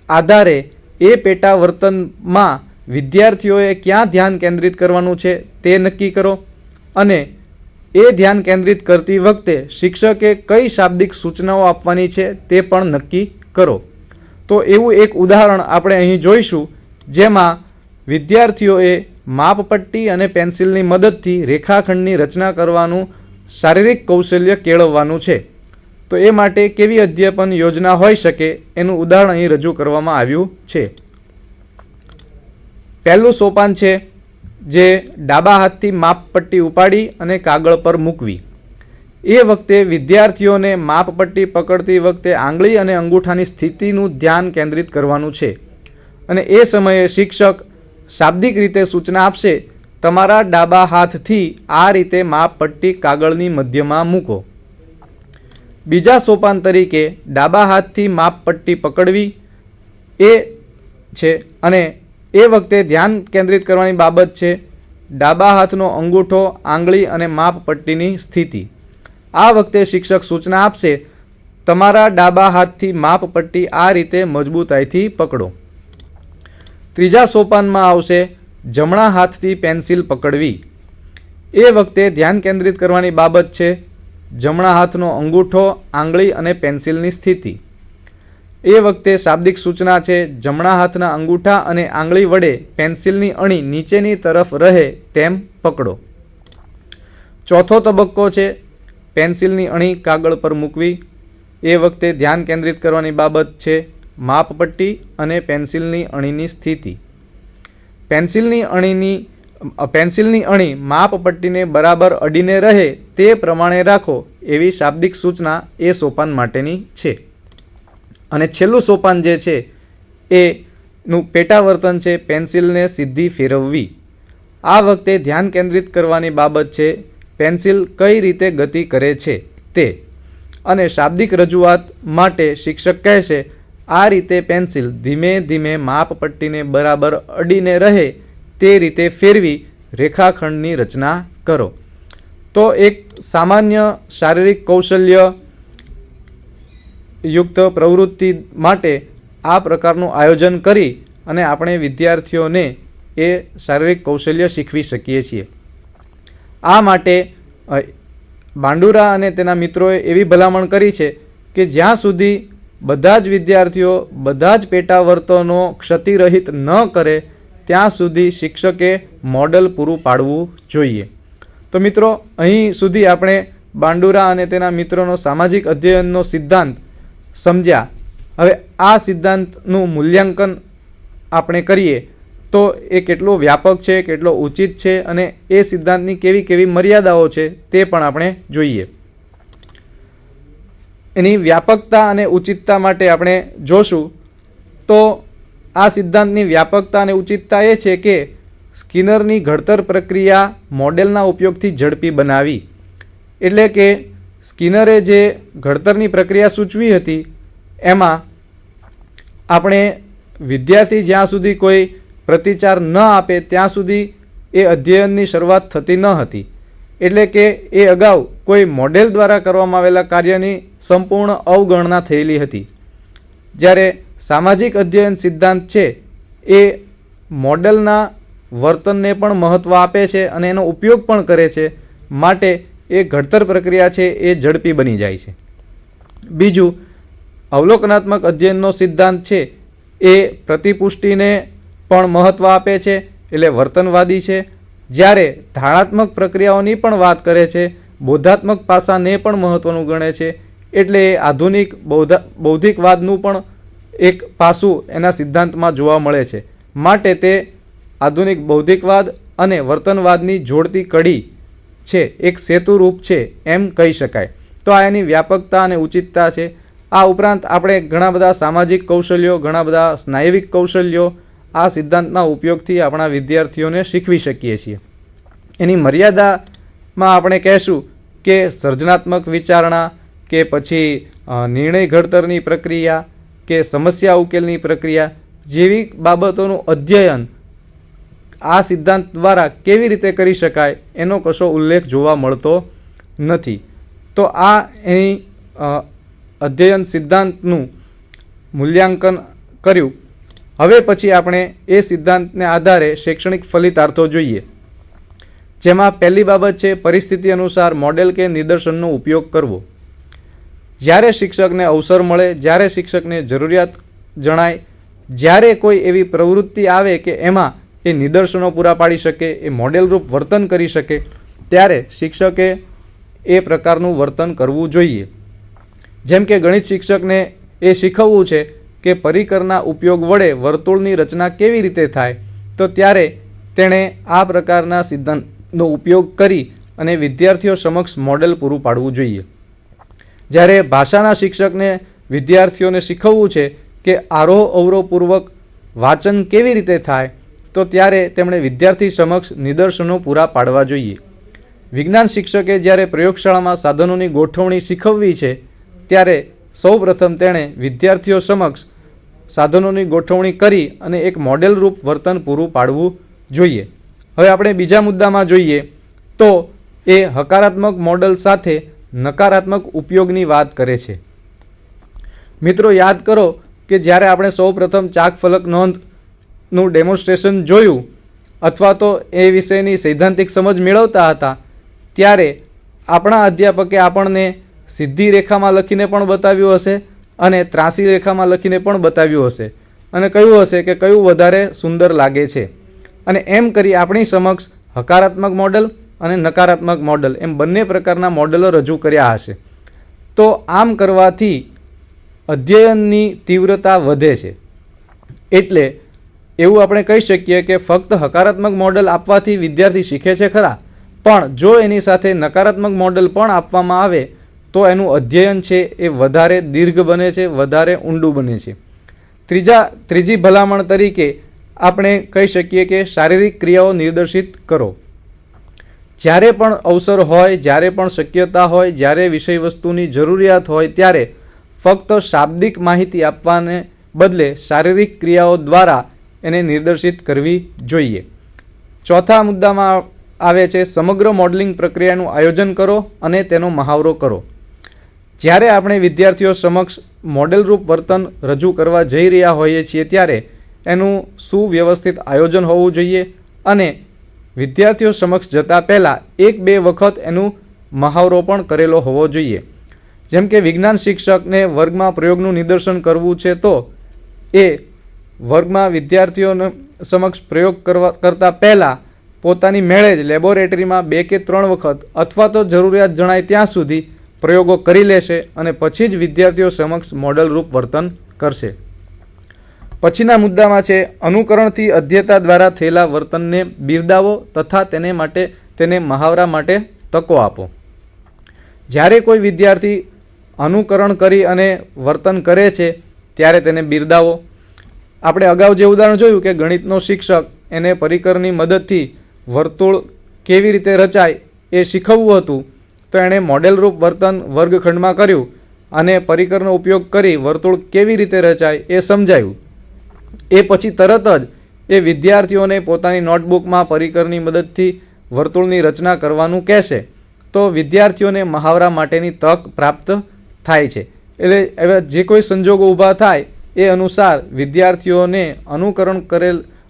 આધારે એ પેટા વર્તનમાં વિદ્યાર્થીઓએ ક્યાં ધ્યાન કેન્દ્રિત કરવાનું છે તે નક્કી કરો અને એ ધ્યાન કેન્દ્રિત કરતી વખતે શિક્ષકે કઈ શાબ્દિક સૂચનાઓ આપવાની છે તે પણ નક્કી કરો. તો એવું એક ઉદાહરણ આપણે અહીં જોઈશું જેમાં વિદ્યાર્થીઓએ માપપટ્ટી અને પેન્સિલની મદદથી રેખાખંડની રચના કરવાનું શારીરિક કૌશલ્ય કેળવવાનું છે. તો એ માટે કેવી અધ્યાપન યોજના હોઈ શકે એનું ઉદાહરણ અહીં રજૂ કરવામાં આવ્યું છે. પહેલું સોપાન છે જે ડાબા હાથથી માપપટ્ટી ઉપાડી અને કાગળ પર મૂકવી. એ વખતે વિદ્યાર્થીઓને માપપટ્ટી પકડતી વખતે આંગળી અને અંગૂઠાની સ્થિતિનું ધ્યાન કેન્દ્રિત કરવાનું છે અને એ સમયે શિક્ષક શાબ્દિક રીતે સૂચના આપશે, તમારા ડાબા હાથથી આ રીતે માપપટ્ટી કાગળની મધ્યમાં મૂકો. બીજા સોપાન તરીકે ડાબા હાથથી માપપટ્ટી પકડવી એ છે અને એ વખતે ધ્યાન કેન્દ્રિત કરવાની બાબત છે ડાબા હાથનો અંગૂઠો, આંગળી અને માપપટ્ટીની સ્થિતિ. આ વખતે શિક્ષક સૂચના આપશે, તમારા ડાબા હાથથી માપપટ્ટી આ રીતે મજબૂતાઈથી પકડો. ત્રીજા સોપાનમાં આવશે જમણા હાથથી પેન્સિલ પકડવી. એ વખતે ધ્યાન કેન્દ્રિત કરવાની બાબત છે જમણા હાથનો અંગૂઠો, આંગળી અને પેન્સિલની સ્થિતિ. એ વખતે શાબ્દિક સૂચના છે જમણા હાથના અંગૂઠા અને આંગળી વડે પેન્સિલની અણી નીચેની તરફ રહે તેમ પકડો. ચોથો તબક્કો છે પેન્સિલની અણી કાગળ પર મૂકવી. એ વખતે ધ્યાન કેન્દ્રિત કરવાની બાબત છે માપપટ્ટી અને પેન્સિલની અણીની સ્થિતિ. પેન્સિલની અણી માપપટ્ટીને બરાબર અડીને રહે તે પ્રમાણે રાખો એવી શાબ્દિક સૂચના એ સોપાન માટેની છે. અને છેલ્લું સોપાન જે છે એનું પેટાવર્તન છે પેન્સિલને સીધી ફેરવવી. આ વખતે ધ્યાન કેન્દ્રિત કરવાની બાબત છે પેન્સિલ કઈ રીતે ગતિ કરે છે તે. અને શાબ્દિક રજૂઆત માટે શિક્ષક કહેશે, આ રીતે પેન્સિલ ધીમે ધીમે માપપટ્ટીને બરાબર અડીને રહે તે રીતે ફેરવી રેખાખંડની રચના કરો. તો એક સામાન્ય શારીરિક કૌશલ્ય યુક્ત પ્રવૃત્તિ માટે આ પ્રકારનું આયોજન કરી અને આપણે વિદ્યાર્થીઓને એ શારીરિક કૌશલ્ય શીખવી શકીએ છીએ. આ માટે બાંડુરા અને તેના મિત્રોએ એવી ભલામણ કરી છે કે જ્યાં સુધી બધા જ વિદ્યાર્થીઓ બધા જ પેટાવર્તનો ક્ષતિરહિત ન કરે ત્યાં સુધી શિક્ષકે મોડલ પૂરું પાડવું જોઈએ. તો મિત્રો, અહીં સુધી આપણે બાંડુરા અને તેના મિત્રોનો સામાજિક અધ્યયનનો સિદ્ધાંત સમજ્યા. હવે આ સિદ્ધાંતનું મૂલ્યાંકન આપણે કરીએ તો એ કેટલો વ્યાપક છે, કેટલો ઉચિત છે અને એ સિદ્ધાંતની કેવી કેવી મર્યાદાઓ છે તે પણ આપણે જોઈએ. એની વ્યાપકતા અને ઉચિતતા માટે આપણે જોશું તો આ સિદ્ધાંતની વ્યાપકતા અને ઉચિતતા એ છે કે સ્કિનરની ઘડતર પ્રક્રિયા મોડેલના ઉપયોગથી ઝડપી બનાવી. એટલે કે સ્કિનરે જે ઘડતરની પ્રક્રિયા સૂચવી હતી એમાં આપણે વિદ્યાર્થી જ્યાં સુધી કોઈ પ્રતિચાર ન આપે ત્યાં સુધી એ અધ્યયનની શરૂઆત થતી ન હતી. એટલે કે એ અગાઉ કોઈ મોડેલ દ્વારા કરવામાં આવેલા કાર્યની સંપૂર્ણ અવગણના થયેલી હતી. જ્યારે સામાજિક અધ્યયન સિદ્ધાંત છે એ મોડેલના વર્તનને પણ મહત્ત્વ આપે છે અને એનો ઉપયોગ પણ કરે છે, માટે એ ઘડતર પ્રક્રિયા છે એ ઝડપી બની જાય છે. બીજું, અવલોકનાત્મક અધ્યયનનો સિદ્ધાંત છે એ પ્રતિપુષ્ટિને પણ મહત્ત્વ આપે છે, એટલે વર્તનવાદી છે. જ્યારે ધારણાત્મક પ્રક્રિયાઓની પણ વાત કરે છે, બોધાત્મક પાસાને પણ મહત્ત્વનું ગણે છે, એટલે એ આધુનિક બૌદ્ધિકવાદનું પણ એક પાસું એના સિદ્ધાંતમાં જોવા મળે છે. માટે તે આધુનિક બૌદ્ધિકવાદ અને વર્તનવાદની જોડતી કડી છે, એક સેતુરૂપ છે એમ કહી શકાય. તો આ એની વ્યાપકતા અને ઉચિતતા છે. આ ઉપરાંત આપણે ઘણા બધા સામાજિક કૌશલ્યો, ઘણા બધા સ્નાયવિક કૌશલ્યો આ સિદ્ધાંતના ઉપયોગથી આપણા વિદ્યાર્થીઓને શીખવી શકીએ છીએ. એની મર્યાદામાં આપણે કહેશું કે સર્જનાત્મક વિચારણા, કે પછી નિર્ણય ઘડતરની પ્રક્રિયા, કે સમસ્યા ઉકેલની પ્રક્રિયા જેવી બાબતોનું અધ્યયન આ સિદ્ધાંત દ્વારા કેવી રીતે કરી શકાય એનો કશો ઉલ્લેખ જોવા મળતો નથી. તો આ એની અધ્યયન સિદ્ધાંતનું મૂલ્યાંકન કર્યું. હવે પછી આપણે એ સિદ્ધાંતને આધારે શૈક્ષણિક ફલિતાર્થો જોઈએ, જેમાં પહેલી બાબત છે પરિસ્થિતિ અનુસાર મોડેલ કે નિદર્શનનો ઉપયોગ કરવો. જ્યારે શિક્ષકને અવસર મળે, જ્યારે શિક્ષકને જરૂરિયાત જણાય, જ્યારે કોઈ એવી પ્રવૃત્તિ આવે કે એમાં એ નિદર્શનો પૂરા પાડી શકે, એ મોડેલરૂપ વર્તન કરી શકે, ત્યારે શિક્ષકે એ પ્રકારનું વર્તન કરવું જોઈએ. જેમ કે ગણિત શિક્ષકને એ શીખવવું છે કે પરિકરના ઉપયોગ વડે વર્તુળની રચના કેવી રીતે થાય, તો ત્યારે તેણે આ પ્રકારના સિદ્ધાંતનો ઉપયોગ કરી અને વિદ્યાર્થીઓ સમક્ષ મોડેલ પૂરું પાડવું જોઈએ. જ્યારે ભાષાના શિક્ષકને વિદ્યાર્થીઓને શીખવવું છે કે આરોહ અવરોહપૂર્વક વાંચન કેવી રીતે થાય, તો ત્યારે તેમણે વિદ્યાર્થી સમક્ષ નિદર્શનો પૂરા પાડવા જોઈએ. વિજ્ઞાન શિક્ષકે જ્યારે પ્રયોગશાળામાં સાધનોની ગોઠવણી શીખવવી છે, ત્યારે સૌપ્રથમ તેણે વિદ્યાર્થીઓ સમક્ષ સાધનોની ગોઠવણી કરી અને એક મોડેલરૂપ વર્તન પૂરું પાડવું જોઈએ. હવે આપણે બીજા મુદ્દામાં જોઈએ તો એ હકારાત્મક મોડેલ સાથે નકારાત્મક ઉપયોગની વાત કરે છે. મિત્રો, યાદ કરો કે જ્યારે આપણે સૌપ્રથમ ચાક ફલક નોંધનું ડેમોન્સ્ટ્રેશન જોયું અથવા તો એ વિષયની સૈદ્ધાંતિક સમજ મેળવતા હતા, ત્યારે આપણા અધ્યાપકે આપણને સીધી રેખામાં લખીને પણ બતાવ્યું હશે અને ત્રાસી રેખામાં લખીને પણ બતાવ્યું હશે અને કહ્યું હશે કે કયું વધારે સુંદર લાગે છે. અને એમ કરી આપણી સમક્ષ હકારાત્મક મોડેલ અને નકારાત્મક મોડેલ એમ બંને પ્રકારના મોડેલો રજૂ કર્યા હશે. તો આમ કરવાથી અધ્યયનની તીવ્રતા વધે છે. એટલે એવું આપણે કહી શકીએ કે ફક્ત હકારાત્મક મોડેલ આપવાથી વિદ્યાર્થી શીખે છે ખરા, પણ જો એની સાથે નકારાત્મક મોડેલ પણ આપવામાં આવે તો એનું અધ્યયન છે એ વધારે દીર્ઘ બને છે, વધારે ઊંડું બને છે. ત્રીજી ભલામણ તરીકે આપણે કહી શકીએ કે શારીરિક ક્રિયાઓ નિર્દેશિત કરો. જ્યારે પણ અવસર હોય, જ્યારે પણ શક્યતા હોય, જ્યારે વિષય વસ્તુની જરૂરિયાત હોય, ત્યારે ફક્ત શાબ્દિક માહિતી આપવાને બદલે શારીરિક ક્રિયાઓ દ્વારા એને નિર્દેશિત કરવી જોઈએ. ચોથા મુદ્દામાં આવે છે સમગ્ર મોડેલિંગ પ્રક્રિયાનું આયોજન કરો અને તેનો મહાવરો કરો. જ્યારે આપણે વિદ્યાર્થીઓ સમક્ષ મોડેલરૂપ વર્તન રજૂ કરવા જઈ રહ્યા હોઈએ છીએ, ત્યારે એનું સુવ્યવસ્થિત આયોજન હોવું જોઈએ અને વિદ્યાર્થીઓ સમક્ષ જતાં પહેલાં 1-2 વખત એનું મહાવરો પણ કરેલો હોવો જોઈએ. જેમ કે વિજ્ઞાન શિક્ષકને વર્ગમાં પ્રયોગનું નિદર્શન કરવું છે, તો એ વર્ગમાં વિદ્યાર્થીઓને સમક્ષ પ્રયોગ કરતાં પહેલાં પોતાની મેળે જ લેબોરેટરીમાં 2 કે 3 વખત અથવા તો જરૂરિયાત જણાય ત્યાં સુધી પ્રયોગો કરી લેશે અને પછી જ વિદ્યાર્થીઓ સમક્ષ મોડેલરૂપ વર્તન કરશે. પછીના મુદ્દામાં છે અનુકરણથી અધ્યયતા દ્વારા થયેલા વર્તનને બિરદાવો તથા તેને મહાવરા માટે તકો આપો. જ્યારે કોઈ વિદ્યાર્થી અનુકરણ કરી અને વર્તન કરે છે ત્યારે તેને બિરદાવો. આપણે અગાઉ જે ઉદાહરણ જોયું કે ગણિતનો શિક્ષક એને પરિકરની મદદથી વર્તુળ કેવી રીતે રચાય એ શીખવવું હતું, તો એણે મોડેલરૂપ વર્તન વર્ગખંડમાં કર્યું અને પરિકરનો ઉપયોગ કરી વર્તુળ કેવી રીતે રચાય એ સમજાયું. એ પછી તરત જ એ વિદ્યાર્થીઓને પોતાની નોટબુકમાં પરિકરની મદદથી વર્તુળની રચના કરવાનું કહેશે, તો વિદ્યાર્થીઓને મહાવરા માટેની તક પ્રાપ્ત થાય છે. એટલે હવે જે કોઈ સંજોગો ઊભા થાય એ અનુસાર વિદ્યાર્થીઓને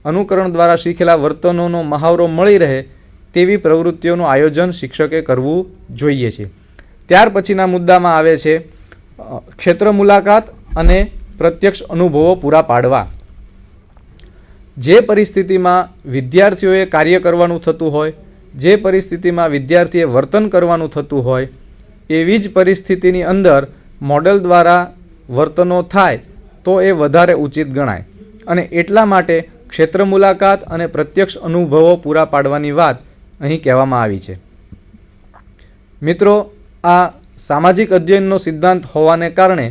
અનુકરણ દ્વારા શીખેલા વર્તનોનો મહાવરો મળી રહે તેવી પ્રવૃત્તિઓનું આયોજન શિક્ષકે કરવું જોઈએ છે. ત્યાર પછીના મુદ્દામાં આવે છે ક્ષેત્ર મુલાકાત અને પ્રત્યક્ષ અનુભવો પૂરા પાડવા. જે પરિસ્થિતિમાં વિદ્યાર્થીઓએ કાર્ય કરવાનું થતું હોય, જે પરિસ્થિતિમાં વિદ્યાર્થીએ વર્તન કરવાનું થતું હોય, એવી જ પરિસ્થિતિની અંદર મોડેલ દ્વારા વર્તનો થાય તો એ વધારે ઉચિત ગણાય અને એટલા માટે ક્ષેત્ર મુલાકાત અને પ્રત્યક્ષ અનુભવો પૂરા પાડવાની વાત અહીં કહેવામાં આવી છે. મિત્રો, આ સામાજિક અધ્યયનનો સિદ્ધાંત હોવાને કારણે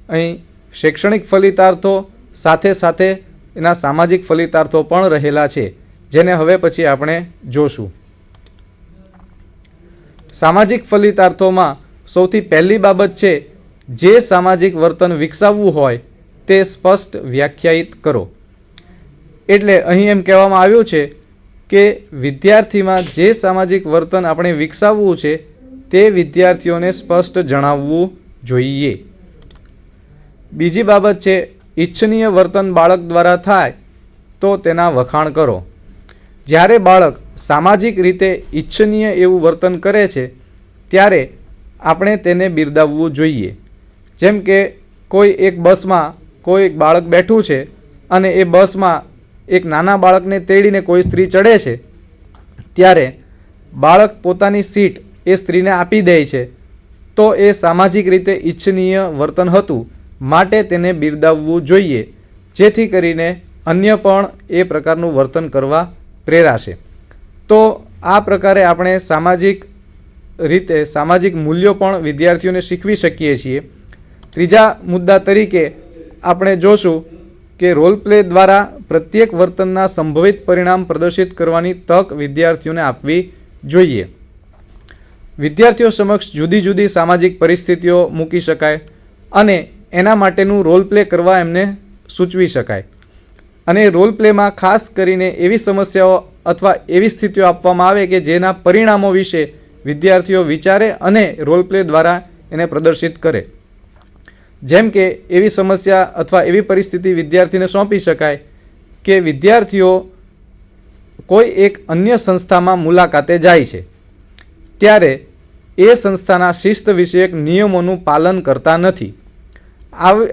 અહીં શૈક્ષણિક ફલિતાર્થો સાથે સાથે એના સામાજિક ફલિતાર્થો પણ રહેલા છે, જેને હવે પછી આપણે જોશું. સામાજિક ફલિતાર્થોમાં સૌથી પહેલી બાબત છે, જે સામાજિક વર્તન વિકસાવવું હોય તે સ્પષ્ટ વ્યાખ્યાયિત કરો. એટલે અહીં એમ કહેવામાં આવ્યું છે કે વિદ્યાર્થીમાં જે સામાજિક વર્તન આપણે વિકસાવવું છે તે વિદ્યાર્થીઓને સ્પષ્ટ જણાવવું જોઈએ. બીજી બાબત છે, ઈચ્છનીય વર્તન બાળક દ્વારા થાય તો તેના વખાણ કરો. જ્યારે બાળક સામાજિક રીતે ઈચ્છનીય એવું વર્તન કરે છે ત્યારે આપણે તેને બિરદાવવું જોઈએ. જેમ કે કોઈ એક બસમાં કોઈ એક બાળક બેઠું છે અને એ બસમાં એક નાના બાળકને તેડીને કોઈ સ્ત્રી ચડે છે, ત્યારે બાળક પોતાની સીટ એ સ્ત્રીને આપી દે છે તો એ સામાજિક રીતે ઈચ્છનીય વર્તન હતું, માટે તેને બિરદાવવું જોઈએ, જેથી કરીને અન્ય પણ એ પ્રકારનું વર્તન કરવા પ્રેરાશે. તો આ પ્રકારે આપણે સામાજિક રીતે સામાજિક મૂલ્યો પણ વિદ્યાર્થીઓને શીખવી શકીએ છીએ. ત્રીજા મુદ્દા તરીકે આપણે જોશું કે રોલ પ્લે દ્વારા પ્રત્યેક વર્તનના સંભવિત પરિણામ પ્રદર્શિત કરવાની તક વિદ્યાર્થીઓને આપવી જોઈએ. વિદ્યાર્થીઓ સમક્ષ જુદી જુદી સામાજિક પરિસ્થિતિઓ મૂકી શકાય અને એના માટેનું રોલ પ્લે કરવા એમને સૂચવી શકાય. અને રોલ પ્લેમાં ખાસ કરીને એવી સમસ્યાઓ અથવા એવી સ્થિતિઓ આપવામાં આવે કે જેના પરિણામો વિશે વિદ્યાર્થીઓ વિચારે અને રોલ પ્લે દ્વારા એને પ્રદર્શિત કરે. જેમ કે એવી સમસ્યા અથવા એવી પરિસ્થિતિ વિદ્યાર્થીને સોંપી શકાય કે વિદ્યાર્થીઓ કોઈ એક અન્ય સંસ્થામાં મુલાકાતે જાય છે, ત્યારે એ સંસ્થાના શિસ્ત વિષયક નિયમોનું પાલન કરતા નથી.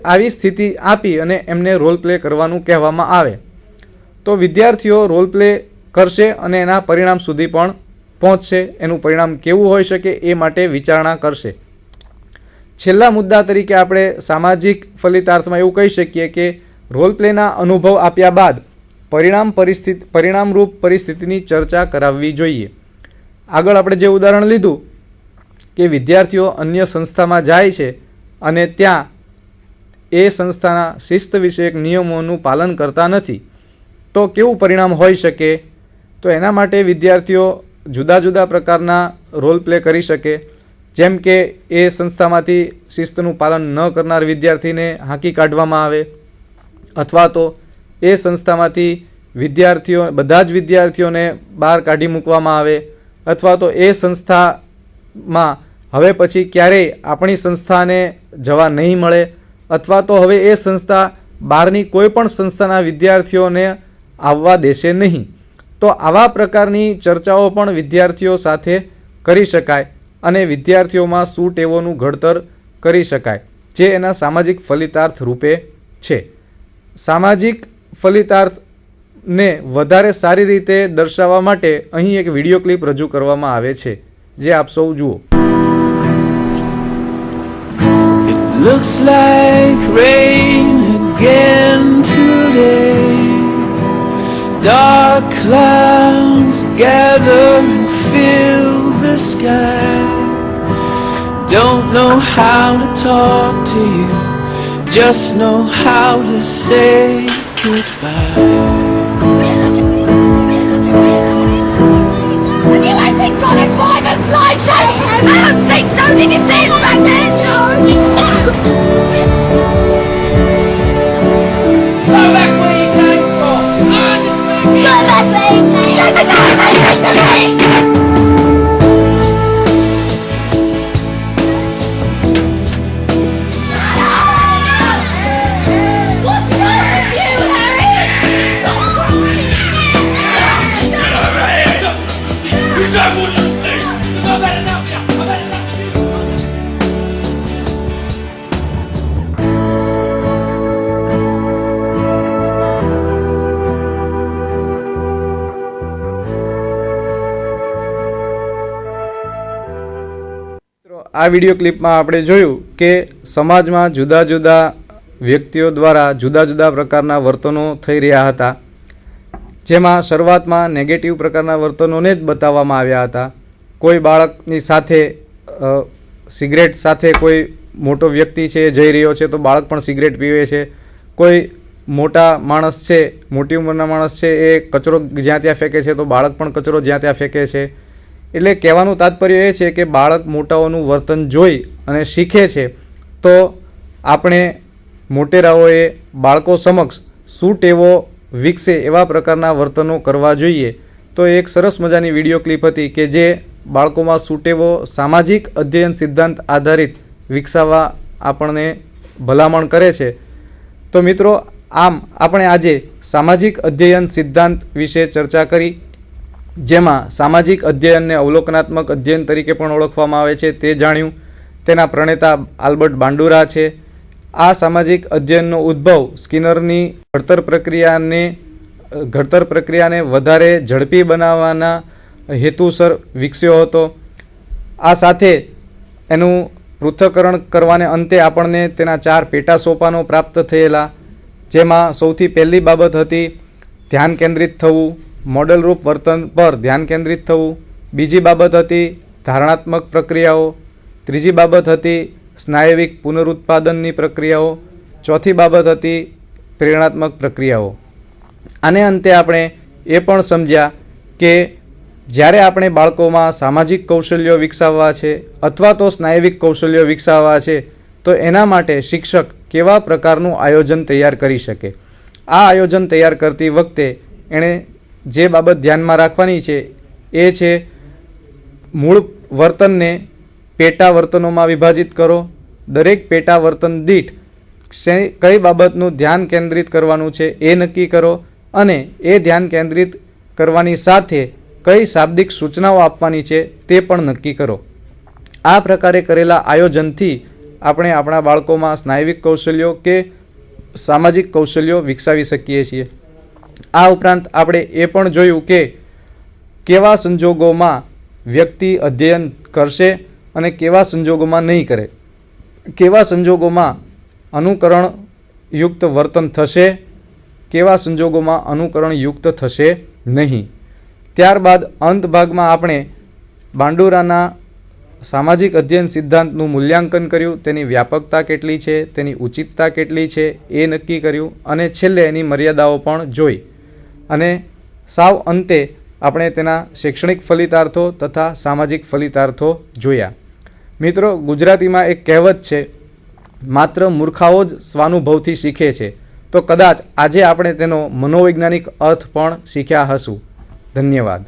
આવી સ્થિતિ આપી અને એમને રોલ પ્લે કરવાનું કહેવામાં આવે તો વિદ્યાર્થીઓ રોલ પ્લે કરશે અને એના પરિણામ સુધી પણ પહોંચશે. એનું પરિણામ કેવું હોઈ શકે એ માટે વિચારણા કરશે. છેલ્લા મુદ્દા તરીકે આપણે સામાજિક ફલિતાર્થમાં એવું કહી શકીએ કે રોલ પ્લેના અનુભવ આપ્યા બાદ પરિણામરૂપ પરિસ્થિતિની ચર્ચા કરાવવી જોઈએ. આગળ આપણે જે ઉદાહરણ લીધું કે વિદ્યાર્થીઓ અન્ય સંસ્થામાં જાય છે અને ત્યાં એ સંસ્થાના શિસ્ત વિષયક નિયમોનું પાલન કરતા નથી, તો કેવું પરિણામ હોઈ શકે? તો એના માટે વિદ્યાર્થીઓ જુદા જુદા પ્રકારના રોલ પ્લે કરી શકે. જેમ કે એ સંસ્થામાંથી શિસ્તનું પાલન ન કરનાર વિદ્યાર્થીને હાંકી કાઢવામાં આવે, અથવા તો એ સંસ્થામાંથી બધા જ વિદ્યાર્થીઓને બહાર કાઢી મૂકવામાં આવે, અથવા તો એ સંસ્થામાં હવે પછી ક્યારેય આપણી સંસ્થાને જવા નહીં મળે, અથવા તો હવે એ સંસ્થા બહારની કોઈ પણ સંસ્થાના વિદ્યાર્થીઓને આવવા દેશે નહીં. તો આવા પ્રકારની ચર્ચાઓ પણ વિદ્યાર્થીઓ સાથે કરી શકાય અને વિદ્યાર્થીઓમાં સુટેવોનું ઘડતર કરી શકાય, જે એના સામાજિક ફલિતાર્થ રૂપે છે. સામાજિક ફલિતાર્થને વધારે સારી રીતે દર્શાવવા માટે અહીં એક વિડીયો ક્લિપ રજૂ કરવામાં આવે છે, જે આપ સૌ જુઓ. Looks like rain again today. Dark clouds gather and fill the sky. Don't know how to talk to you, just know how to say goodbye. You ain't seen Sonic 5 as lights out! I don't think so! Did you see his back there? Go back where you came from! Learn to speak English! Go back where you came from! That's the thing! આ video ક્લિપમાં આપણે જોયું કે સમાજમાં જુદા જુદા વ્યક્તિઓ દ્વારા જુદા જુદા પ્રકારના વર્તનો થઈ રહ્યા હતા, જેમાં શરૂઆતમાં નેગેટિવ પ્રકારના વર્તનોને જ બતાવવામાં આવ્યા હતા. કોઈ બાળકની સાથે સિગરેટ સાથે કોઈ મોટો વ્યક્તિ છે એ જઈ રહ્યો છે તો બાળક પણ સિગરેટ પીવે છે. કોઈ મોટા માણસ છે, મોટી ઉંમરના માણસ છે, એ કચરો જ્યાં ત્યાં ફેંકે છે તો બાળક પણ કચરો જ્યાં ત્યાં ફેંકે છે. એટલે કહેવાનું તાત્પર્ય એ છે કે બાળક મોટાઓનું વર્તન જોઈ અને શીખે છે, તો આપણે મોટેરાઓએ બાળકો સમક્ષ શું ટેવો વિકસે એવા પ્રકારના વર્તનો કરવા જોઈએ. તો એક સરસ મજાની વિડીયો ક્લિપ હતી કે જે બાળકોમાં સુટેવો સામાજિક અધ્યયન સિદ્ધાંત આધારિત વિકસાવવા આપણને ભલામણ કરે છે. તો મિત્રો, આમ આપણે આજે સામાજિક અધ્યયન સિદ્ધાંત વિશે ચર્ચા કરી, જેમાં સામાજિક અધ્યયનને અવલોકનાત્મક અધ્યયન તરીકે પણ ઓળખવામાં આવે છે તે જાણ્યું. તેના પ્રણેતા આલ્બર્ટ બાંડુરા છે. આ સામાજિક અધ્યયનનો ઉદ્ભવ સ્કિનરની ઘડતર પ્રક્રિયાને વધારે ઝડપી બનાવવાના હેતુસર વિકસ્યો હતો. આ સાથે એનું પૃથ્થકરણ કરવાને અંતે આપણને તેના 4 પેટા સોપાનો પ્રાપ્ત થયેલા, જેમાં સૌથી પહેલી બાબત હતી ધ્યાન કેન્દ્રિત થવું, મોડલરૂપ વર્તન પર ધ્યાન કેન્દ્રિત થવું. બીજી બાબત હતી ધારણાત્મક પ્રક્રિયાઓ. ત્રીજી બાબત હતી સ્નાયવિક પુનરુત્પાદનની પ્રક્રિયાઓ. ચોથી બાબત હતી પ્રેરણાત્મક પ્રક્રિયાઓ. આને અંતે આપણે એ પણ સમજ્યા કે જ્યારે આપણે બાળકોમાં સામાજિક કૌશલ્યો વિકસાવવા છે અથવા તો સ્નાયવિક કૌશલ્યો વિકસાવવા છે, તો એના માટે શિક્ષક કેવા પ્રકારનું આયોજન તૈયાર કરી શકે. આ આયોજન તૈયાર કરતી વખતે એણે જે બાબત ધ્યાનમાં રાખવાની છે એ છે મૂળ વર્તનને પેટા વર્તનોમાં વિભાજિત કરો. દરેક પેટા વર્તન દીઠ કઈ બાબતનું ધ્યાન કેન્દ્રિત કરવાનું છે એ નક્કી કરો, અને એ ધ્યાન કેન્દ્રિત કરવાની સાથે કઈ શાબ્દિક સૂચનાઓ આપવાની છે તે પણ નક્કી કરો. આ પ્રકારે કરેલા આયોજનથી આપણે આપણા બાળકોમાં સ્નાયવિક કૌશલ્યો કે સામાજિક કૌશલ્યો વિકસાવી શકીએ છીએ. આ ઉપરાંત આપણે એ પણ જોયું કે કેવા સંજોગોમાં વ્યક્તિ અધ્યયન કરશે અને કેવા સંજોગોમાં નહીં કરે, કેવા સંજોગોમાં અનુકરણયુક્ત વર્તન થશે, કેવા સંજોગોમાં અનુકરણયુક્ત થશે નહીં. ત્યારબાદ અંત ભાગમાં આપણે બાંડુરાના સામાજિક અધ્યયન સિદ્ધાંતનું મૂલ્યાંકન કર્યું, તેની વ્યાપકતા કેટલી છે, તેની ઉચિતતા કેટલી છે એ નક્કી કર્યું, અને છેલ્લે એની મર્યાદાઓ પણ જોઈ. અને સાવ અંતે આપણે તેના શૈક્ષણિક ફલિતાર્થો તથા સામાજિક ફલિતાર્થો જોયા. મિત્રો, ગુજરાતીમાં એક કહેવત છે, માત્ર મૂર્ખાઓ જ સ્વાનુભવથી શીખે છે. તો કદાચ આજે આપણે તેનો મનોવૈજ્ઞાનિક અર્થ પણ શીખ્યા હશું. ધન્યવાદ.